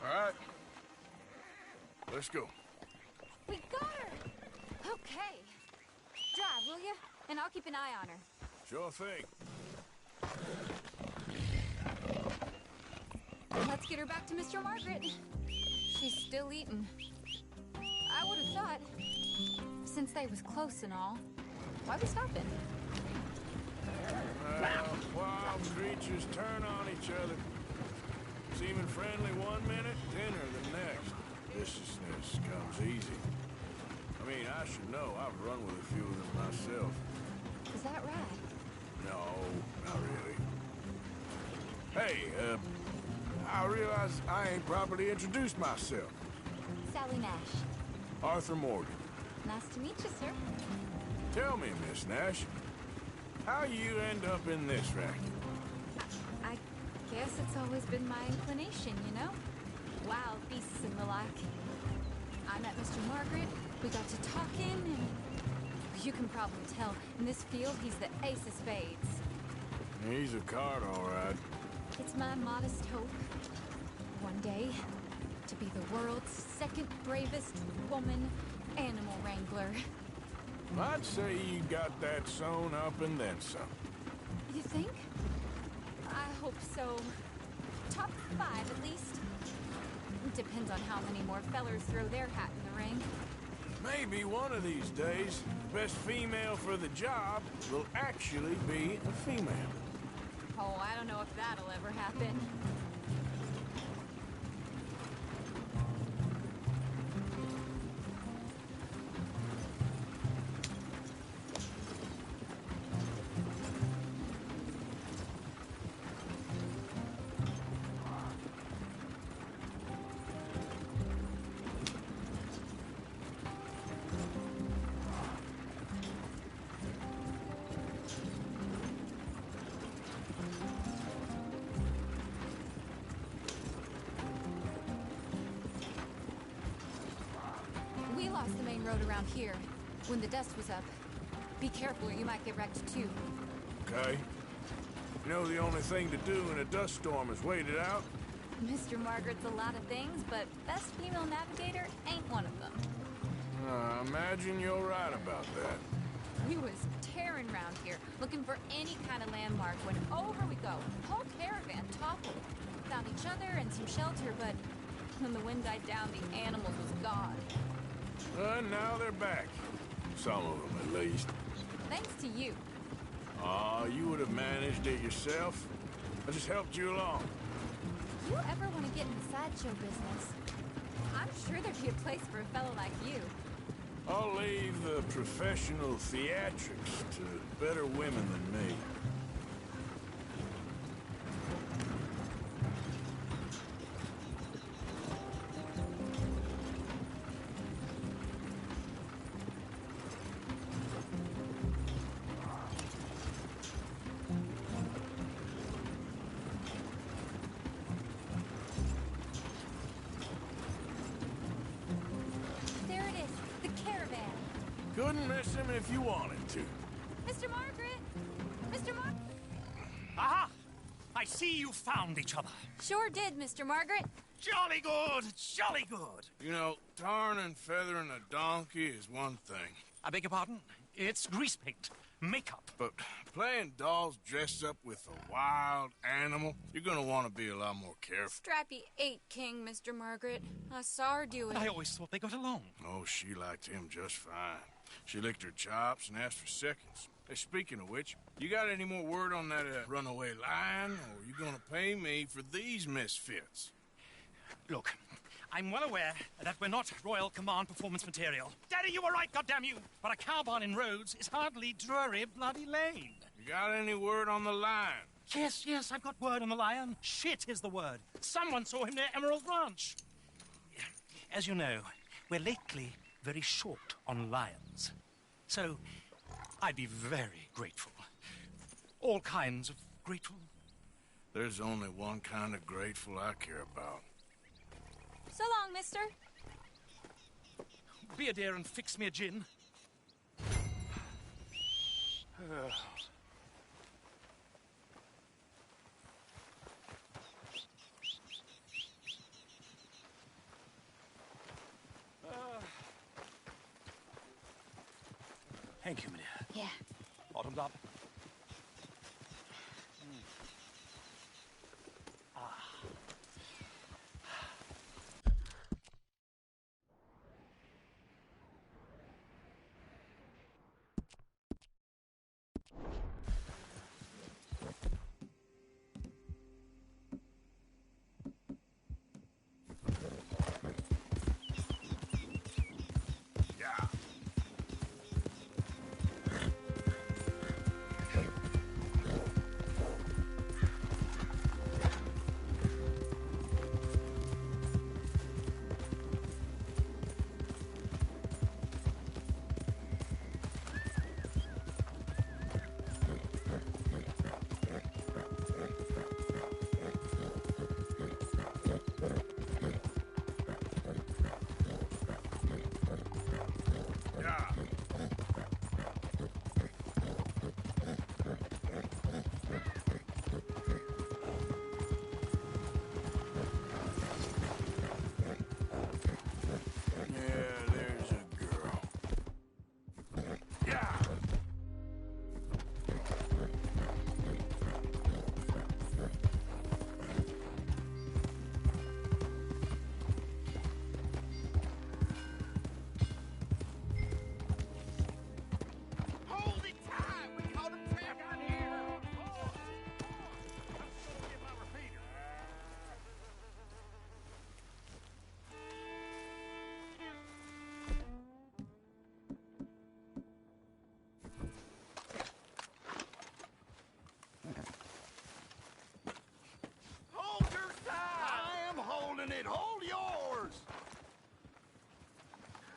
All right. Let's go. We got her! Okay. Drive, will you? And I'll keep an eye on her. Sure thing. Let's get her back to Mr. Margaret. She's still eating. I would have thought, since they was close and all, why we stopping? Wild creatures turn on each other. Seeming friendly one minute, dinner the next. Viciousness comes easy. I mean, I should know. I've run with a few of them myself. Is that right? No, not really. Hey, I realize I ain't properly introduced myself. Sally Nash. Arthur Morgan. Nice to meet you, sir. Tell me, Miss Nash, how you end up in this racket? I guess it's always been my inclination, you know? Wild beasts and the like. I met Mr. Margaret, we got to talking, and you can probably tell, in this field, he's the ace of spades. He's a card, all right. It's my modest hope, one day, to be the world's second bravest woman animal wrangler. I'd say you got that sewn up and then some. You think? I hope so. Top 5, at least. Depends on how many more fellers throw their hat in the ring. Maybe one of these days, best female for the job will actually be a female. Oh, I don't know if that'll ever happen. We lost the main road around here when the dust was up. Be careful or you might get wrecked too. Okay. You know the only thing to do in a dust storm is wait it out? Mr. Margaret's a lot of things, but best female navigator ain't one of them. I imagine you're right about that. We was tearing around here, looking for any kind of landmark when over we go. Whole caravan toppled. Found each other and some shelter, but when the wind died down, the animals was gone. And now they're back. Some of them, at least. Thanks to you. Aw, you would have managed it yourself. I just helped you along. If you ever want to get in the sideshow business, I'm sure there'd be a place for a fellow like you. I'll leave the professional theatrics to better women than me. There it is, the caravan. Couldn't miss him if you wanted to. Mr. Margaret! Mr. Margaret! Aha! I see you found each other. Sure did, Mr. Margaret. Jolly good, jolly good. You know, tarring and feathering a donkey is one thing. I beg your pardon? It's grease paint, makeup. But playing dolls dressed up with a wild animal, you're gonna want to be a lot more careful. Strappy ate King, Mr. Margaret. I saw her do it. I always thought they got along. Oh, she liked him just fine. She licked her chops and asked for seconds. Hey, speaking of which, you got any more word on that runaway lion, or are you gonna pay me for these misfits? Look, I'm well aware that we're not Royal Command performance material. Daddy, you were right, goddammit you! But a cow barn in Rhodes is hardly Drury Bloody Lane. You got any word on the lion? Yes, I've got word on the lion. Shit is the word. Someone saw him near Emerald Ranch. As you know, we're lately very short on lions. So, I'd be very grateful. All kinds of grateful. There's only one kind of grateful I care about. So long, mister. Be a dear and fix me a gin. Thank you, my dear. Yeah. Bottoms up.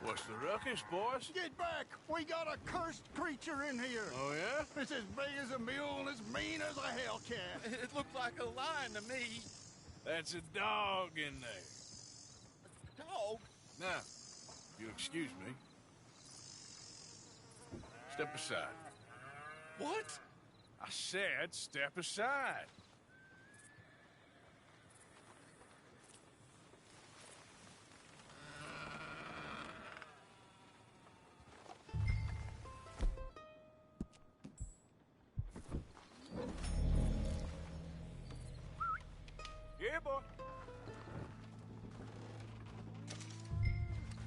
What's the ruckus, boys? Get back! We got a cursed creature in here. Oh, yeah? It's as big as a mule and as mean as a hellcat. It looked like a lion to me. That's a dog in there. Dog? Now, you excuse me. Step aside. What? I said step aside. Yeah, boy.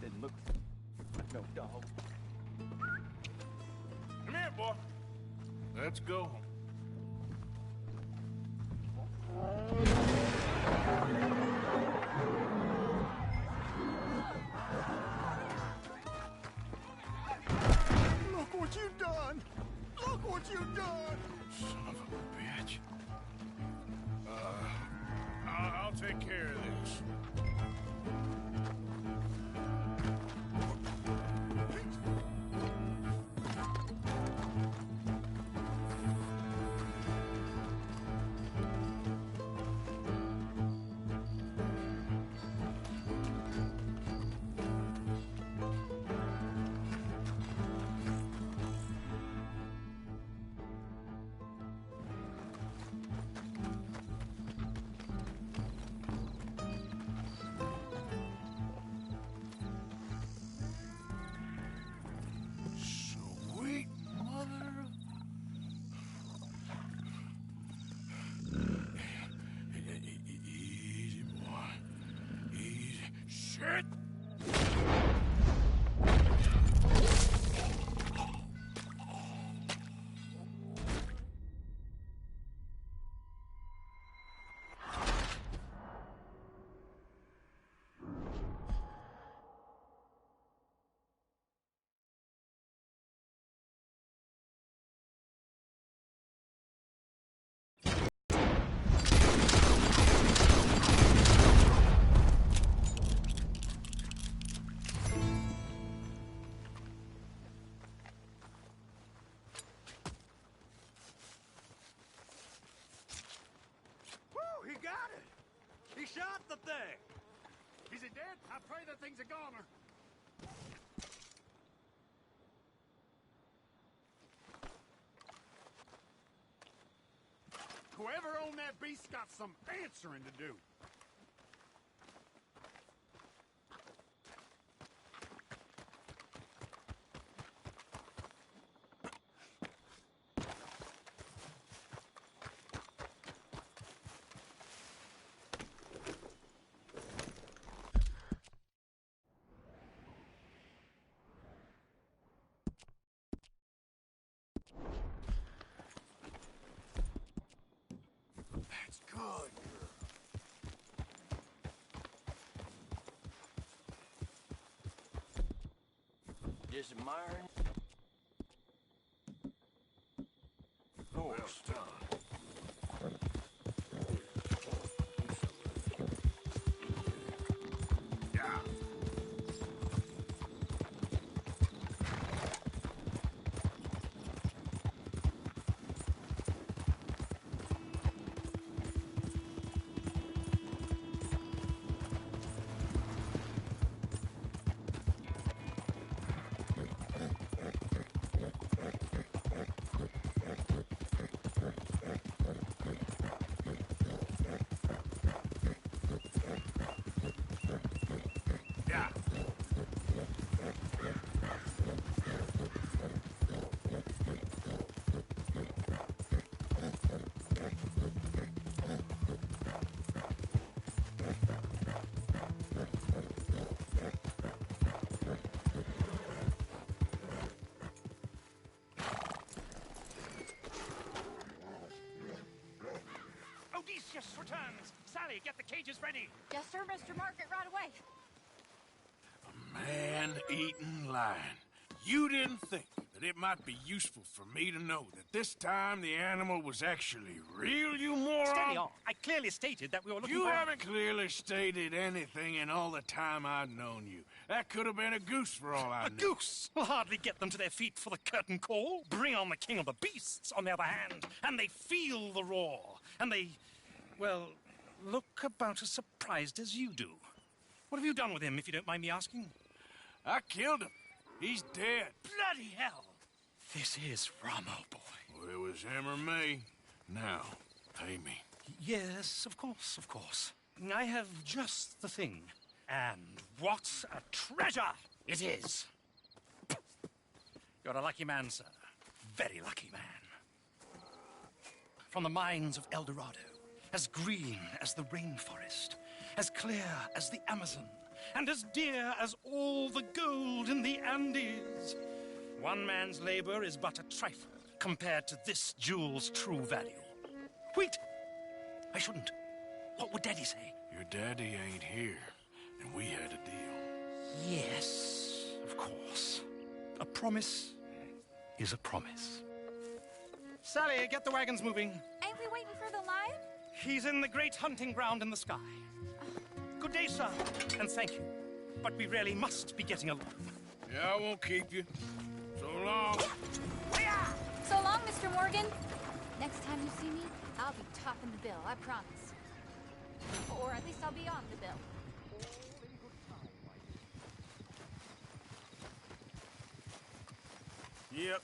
Didn't look like no dog. Come here, boy. Let's go. Look what you've done! Look what you've done! Son of a bitch. I'll take care of this. Sweet mother. Easy, boy. Easy. Shit! Woo, he got it! He shot the thing! Is it dead? I pray the thing's a goner. Whoever owned that beast's got some answering to do. That's good, girl. Just admiring. Well done. Yeah. Yeah. Odysseus returns! Sally, get the cages ready! Yes, sir, Mr. Market, right away. Man-eating lion. You didn't think that it might be useful for me to know that this time the animal was actually real, you moron? Steady on. I clearly stated that we were looking You for... haven't clearly stated anything in all the time I've known you. That could have been a goose for all I know. A goose will hardly get them to their feet for the curtain call. Bring on the king of the beasts, on the other hand, and they feel the roar. And they, well, look about as surprised as you do. What have you done with him, if you don't mind me asking? I killed him. He's dead. Bloody hell! This is Ramo, boy. Well, it was him or me. Now, pay me. Yes, of course, of course. I have just the thing. And what a treasure it is! You're a lucky man, sir. Very lucky man. From the mines of El Dorado, as green as the rainforest, as clear as the Amazon, and as dear as all the gold in the Andes. One man's labor is but a trifle compared to this jewel's true value. Wait! I shouldn't. What would Daddy say? Your daddy ain't here, and we had a deal. Yes, of course. A promise is a promise. Sally, get the wagons moving. Ain't we waiting for the lion? He's in the great hunting ground in the sky. Good day, sir, and thank you. But we really must be getting along. Yeah, I won't keep you. So long. So long, Mr. Morgan. Next time you see me, I'll be topping the bill, I promise. Or at least I'll be on the bill. Yep.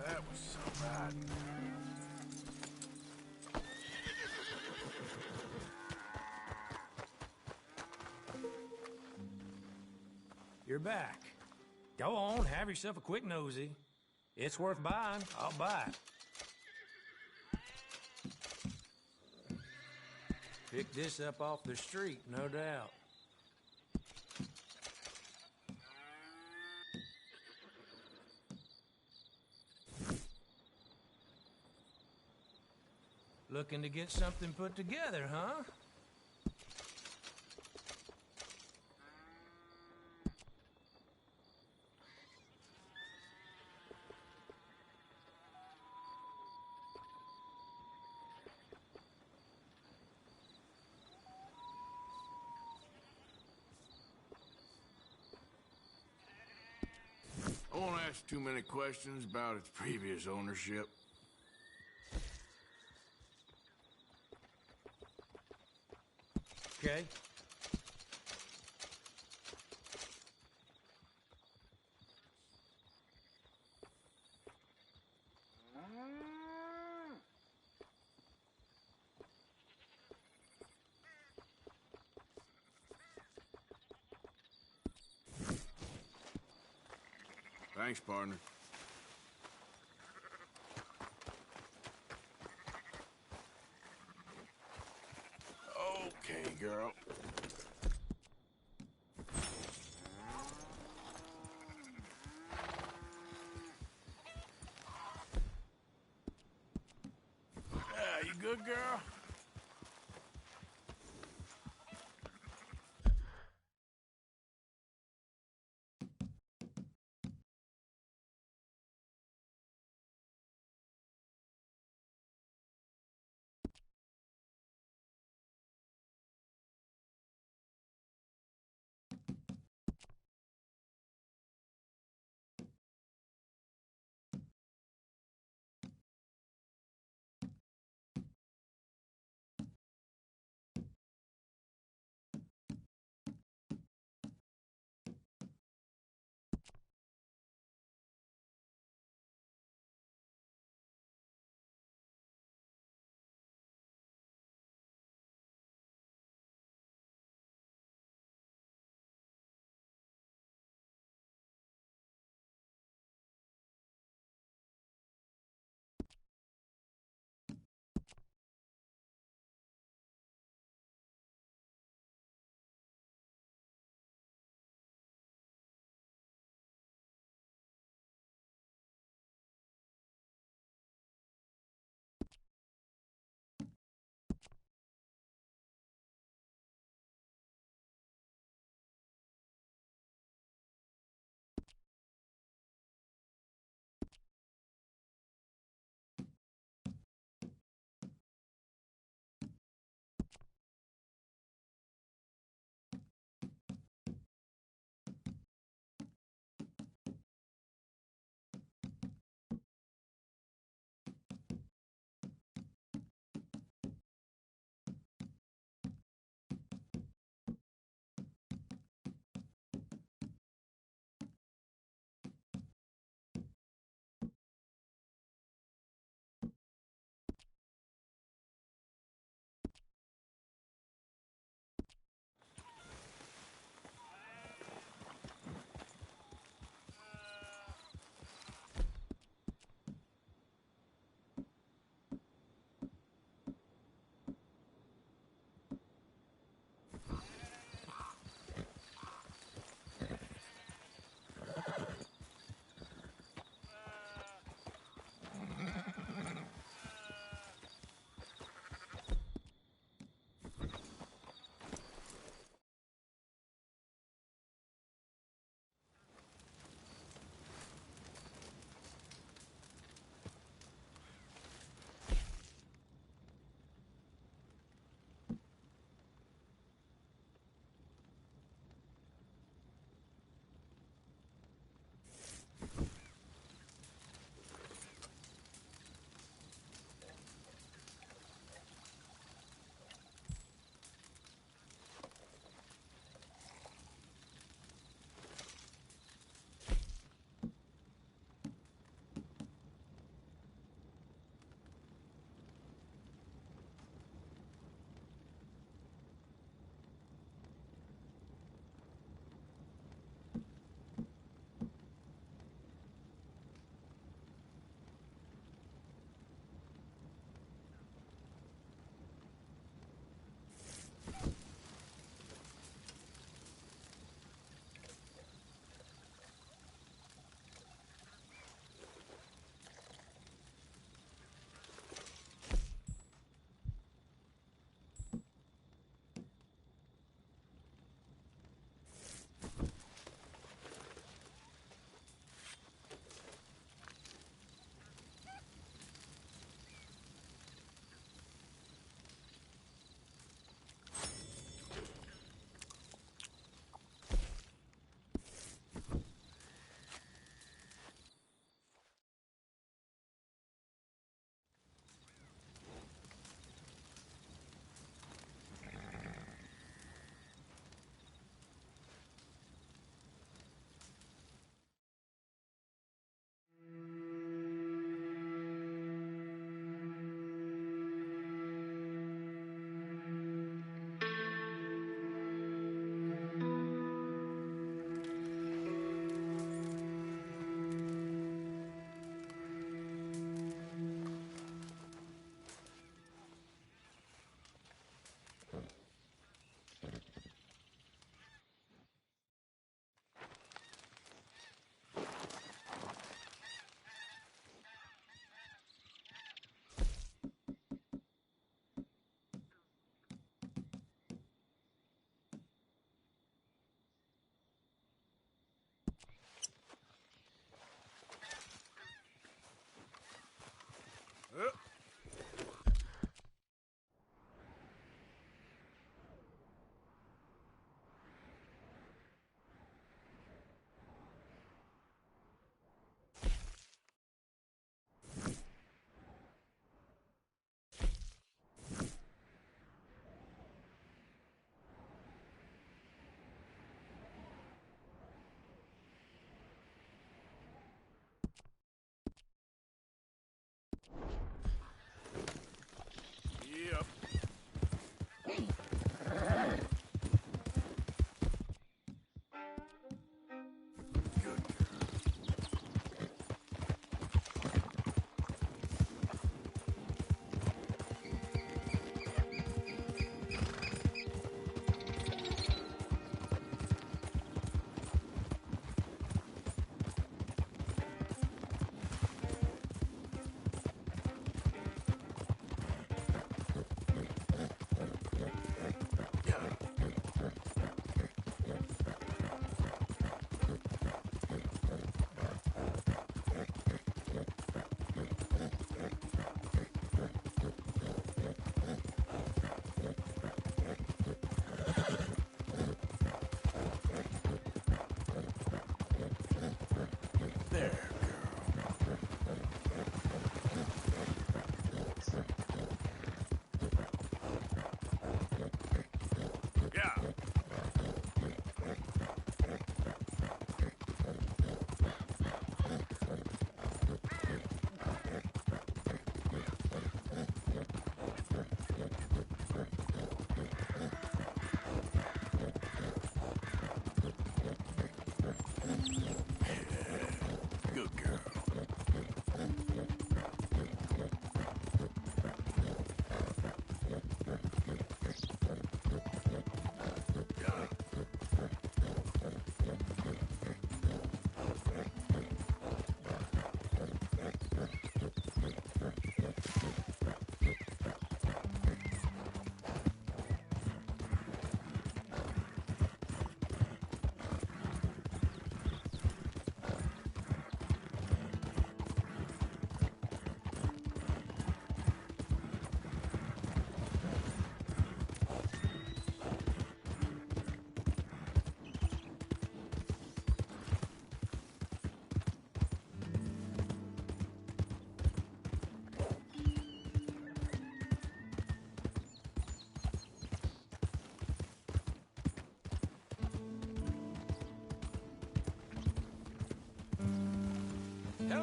That was so bad. You're back. Go on, have yourself a quick nosy. It's worth buying. I'll buy it. Pick this up off the street, no doubt. Looking to get something put together, huh? I won't ask too many questions about its previous ownership. Okay. Thanks, partner. Okay, girl. You good, girl?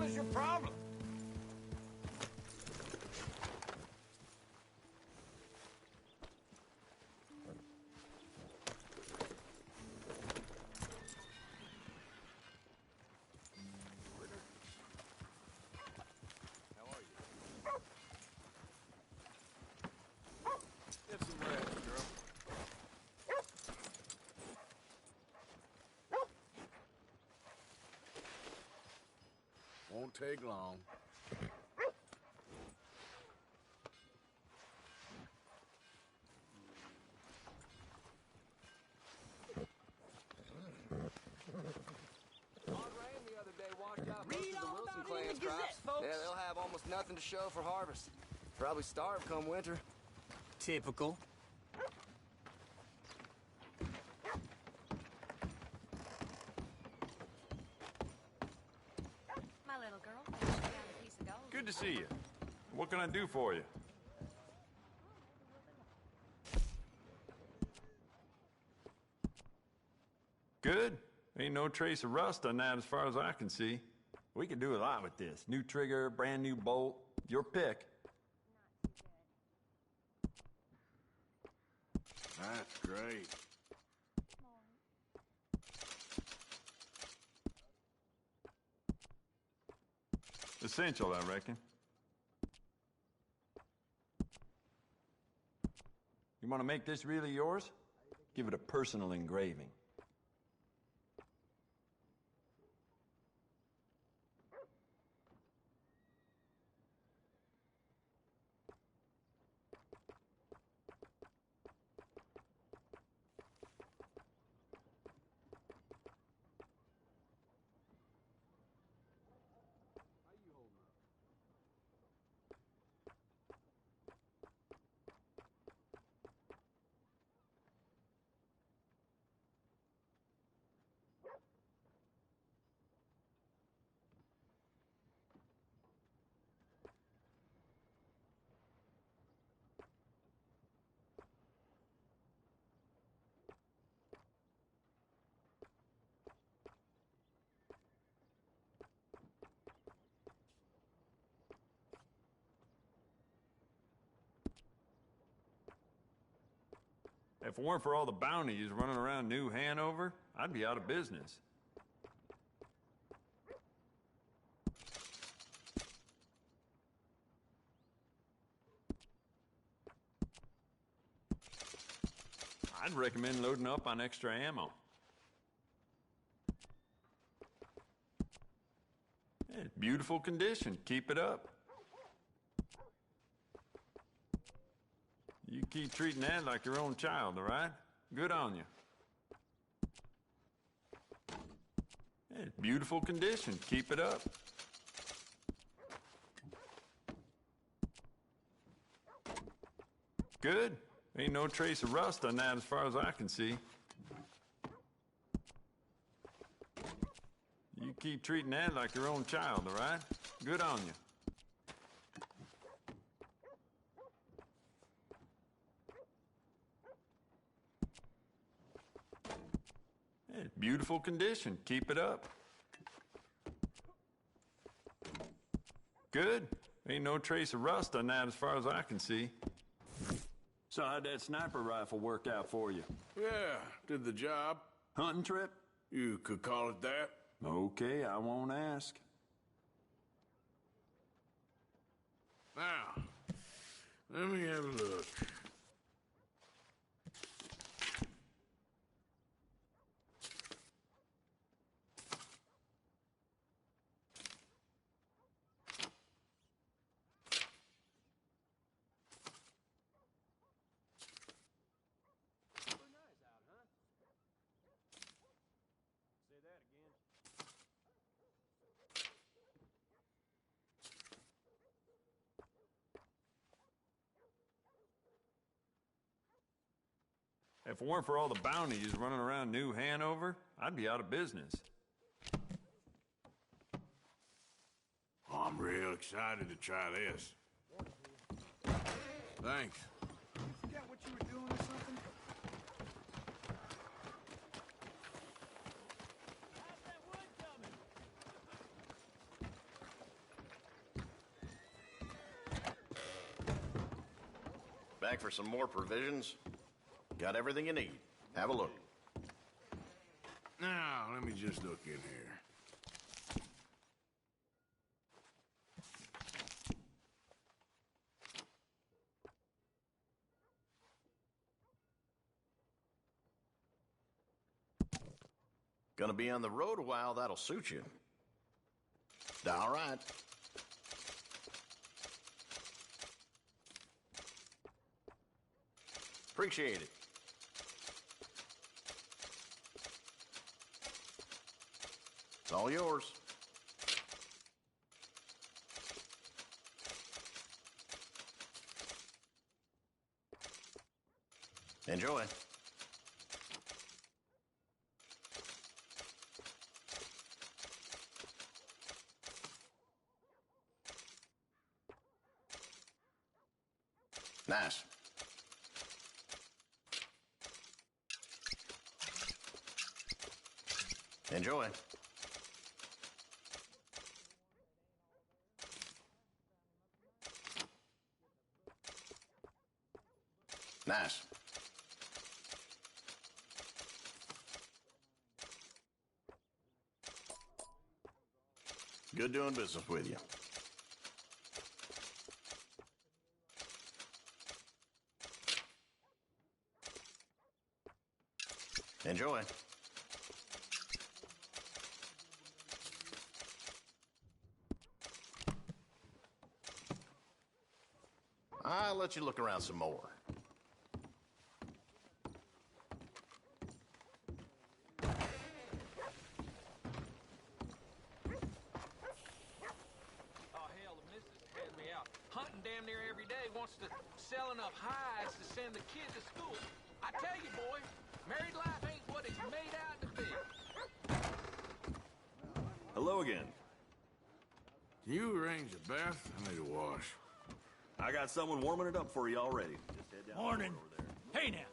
hell is your problem? Get some rest, girl. Won't take long. Yeah, they'll have almost nothing to show for harvest. Probably starve come winter. Typical. My little girl thinks she found a piece of gold. Good to see you. What can I do for you? Good. Ain't no trace of rust on that as far as I can see. We can do a lot with this. New trigger, brand new bolt. Your pick. That's great. Essential, I reckon. You want to make this really yours? Give it a personal engraving. If it weren't for all the bounties running around New Hanover, I'd be out of business. I'd recommend loading up on extra ammo. It's beautiful condition. Keep it up. You keep treating that like your own child, all right? Good on you. It's beautiful condition. Keep it up. Good. Ain't no trace of rust on that as far as I can see. You keep treating that like your own child, all right? Good on you. It's beautiful condition. Keep it up. Good. Ain't no trace of rust on that as far as I can see. So how'd that sniper rifle work out for you? Yeah, did the job. Hunting trip? You could call it that. Okay, I won't ask. Now, let me have a look. If it weren't for all the bounties running around New Hanover, I'd be out of business. Oh, I'm real excited to try this. Thanks. Forget what you were doing or something? back for some more provisions? Got everything you need. Have a look. Now, let me just look in here. Gonna be on the road a while, that'll suit you. All right. Appreciate it. It's all yours. Enjoy. Nice. Enjoy. Nice. Good doing business with you. Enjoy. I'll let you look around some more. Hunting damn near every day, wants to sell enough hides to send the kid to school. I tell you, boy, married life ain't what it's made out to be. Hello again. Can you arrange a bath? I need a wash. I got someone warming it up for you already. Just head down Morning. over there. Hey now.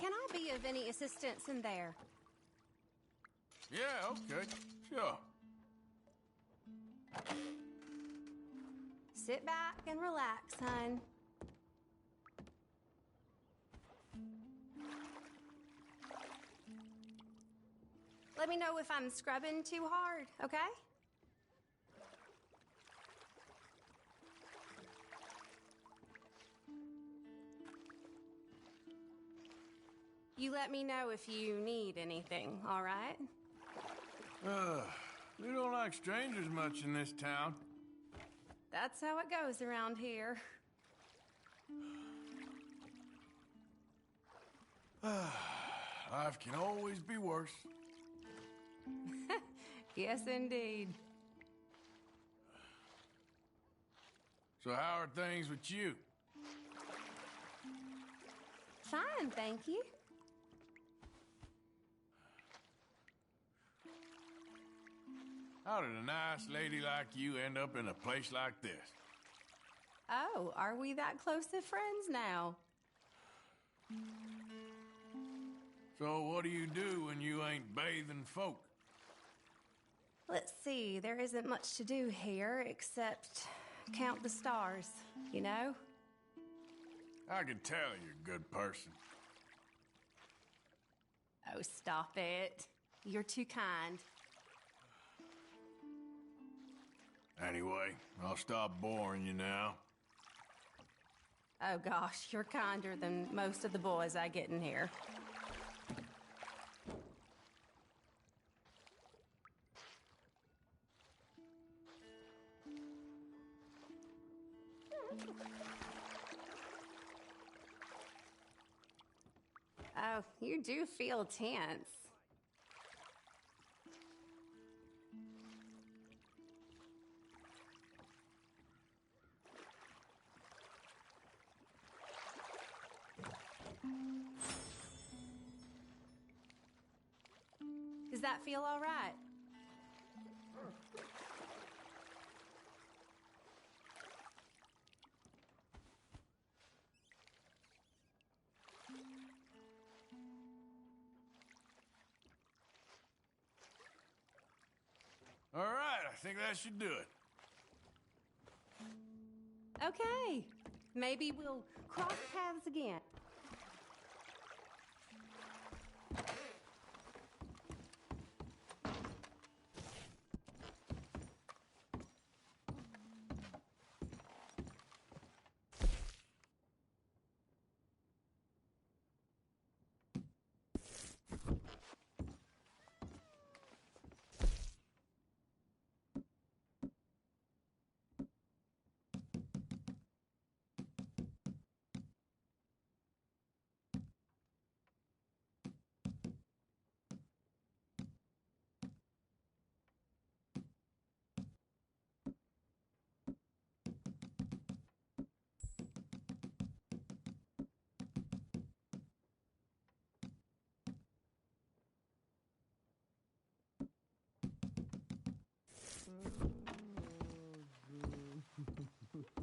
Can I be of any assistance in there? Yeah, okay. Sure. Sit back and relax, hon. Let me know if I'm scrubbing too hard, okay? You let me know if you need anything, all right? We don't like strangers much in this town. That's how it goes around here. Life can always be worse. Yes, indeed. So how are things with you? Fine, thank you. How did a nice lady like you end up in a place like this? Oh, are we that close to friends now? So what do you do when you ain't bathing folk? Let's see, there isn't much to do here except count the stars, you know? I can tell you're a good person. Oh, stop it. You're too kind. Anyway, I'll stop boring you now. Oh gosh, you're kinder than most of the boys I get in here. Oh, you do feel tense. Does that feel all right? think that should do it. Okay. Maybe we'll cross paths again.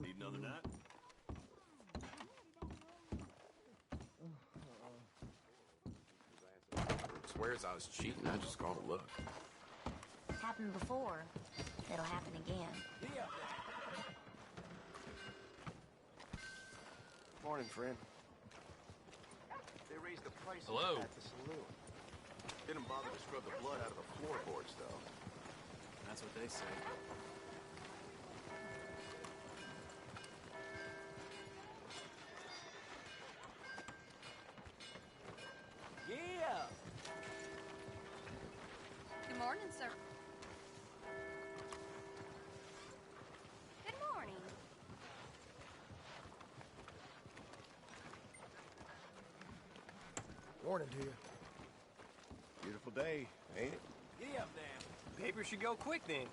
Need another nut? Swears I was cheating. I just called a look. Happened before. It'll happen again. Morning, friend. They raised the price Hello. at the saloon. Didn't bother to scrub the blood out of the floorboards, though. That's what they say. Yeah! Good morning, sir. Good morning. Morning to you. Beautiful day, ain't it? Giddy up, Dan. Paper should go quick then.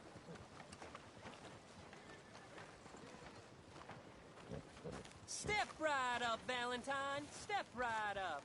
Step right up, Valentine. Step right up.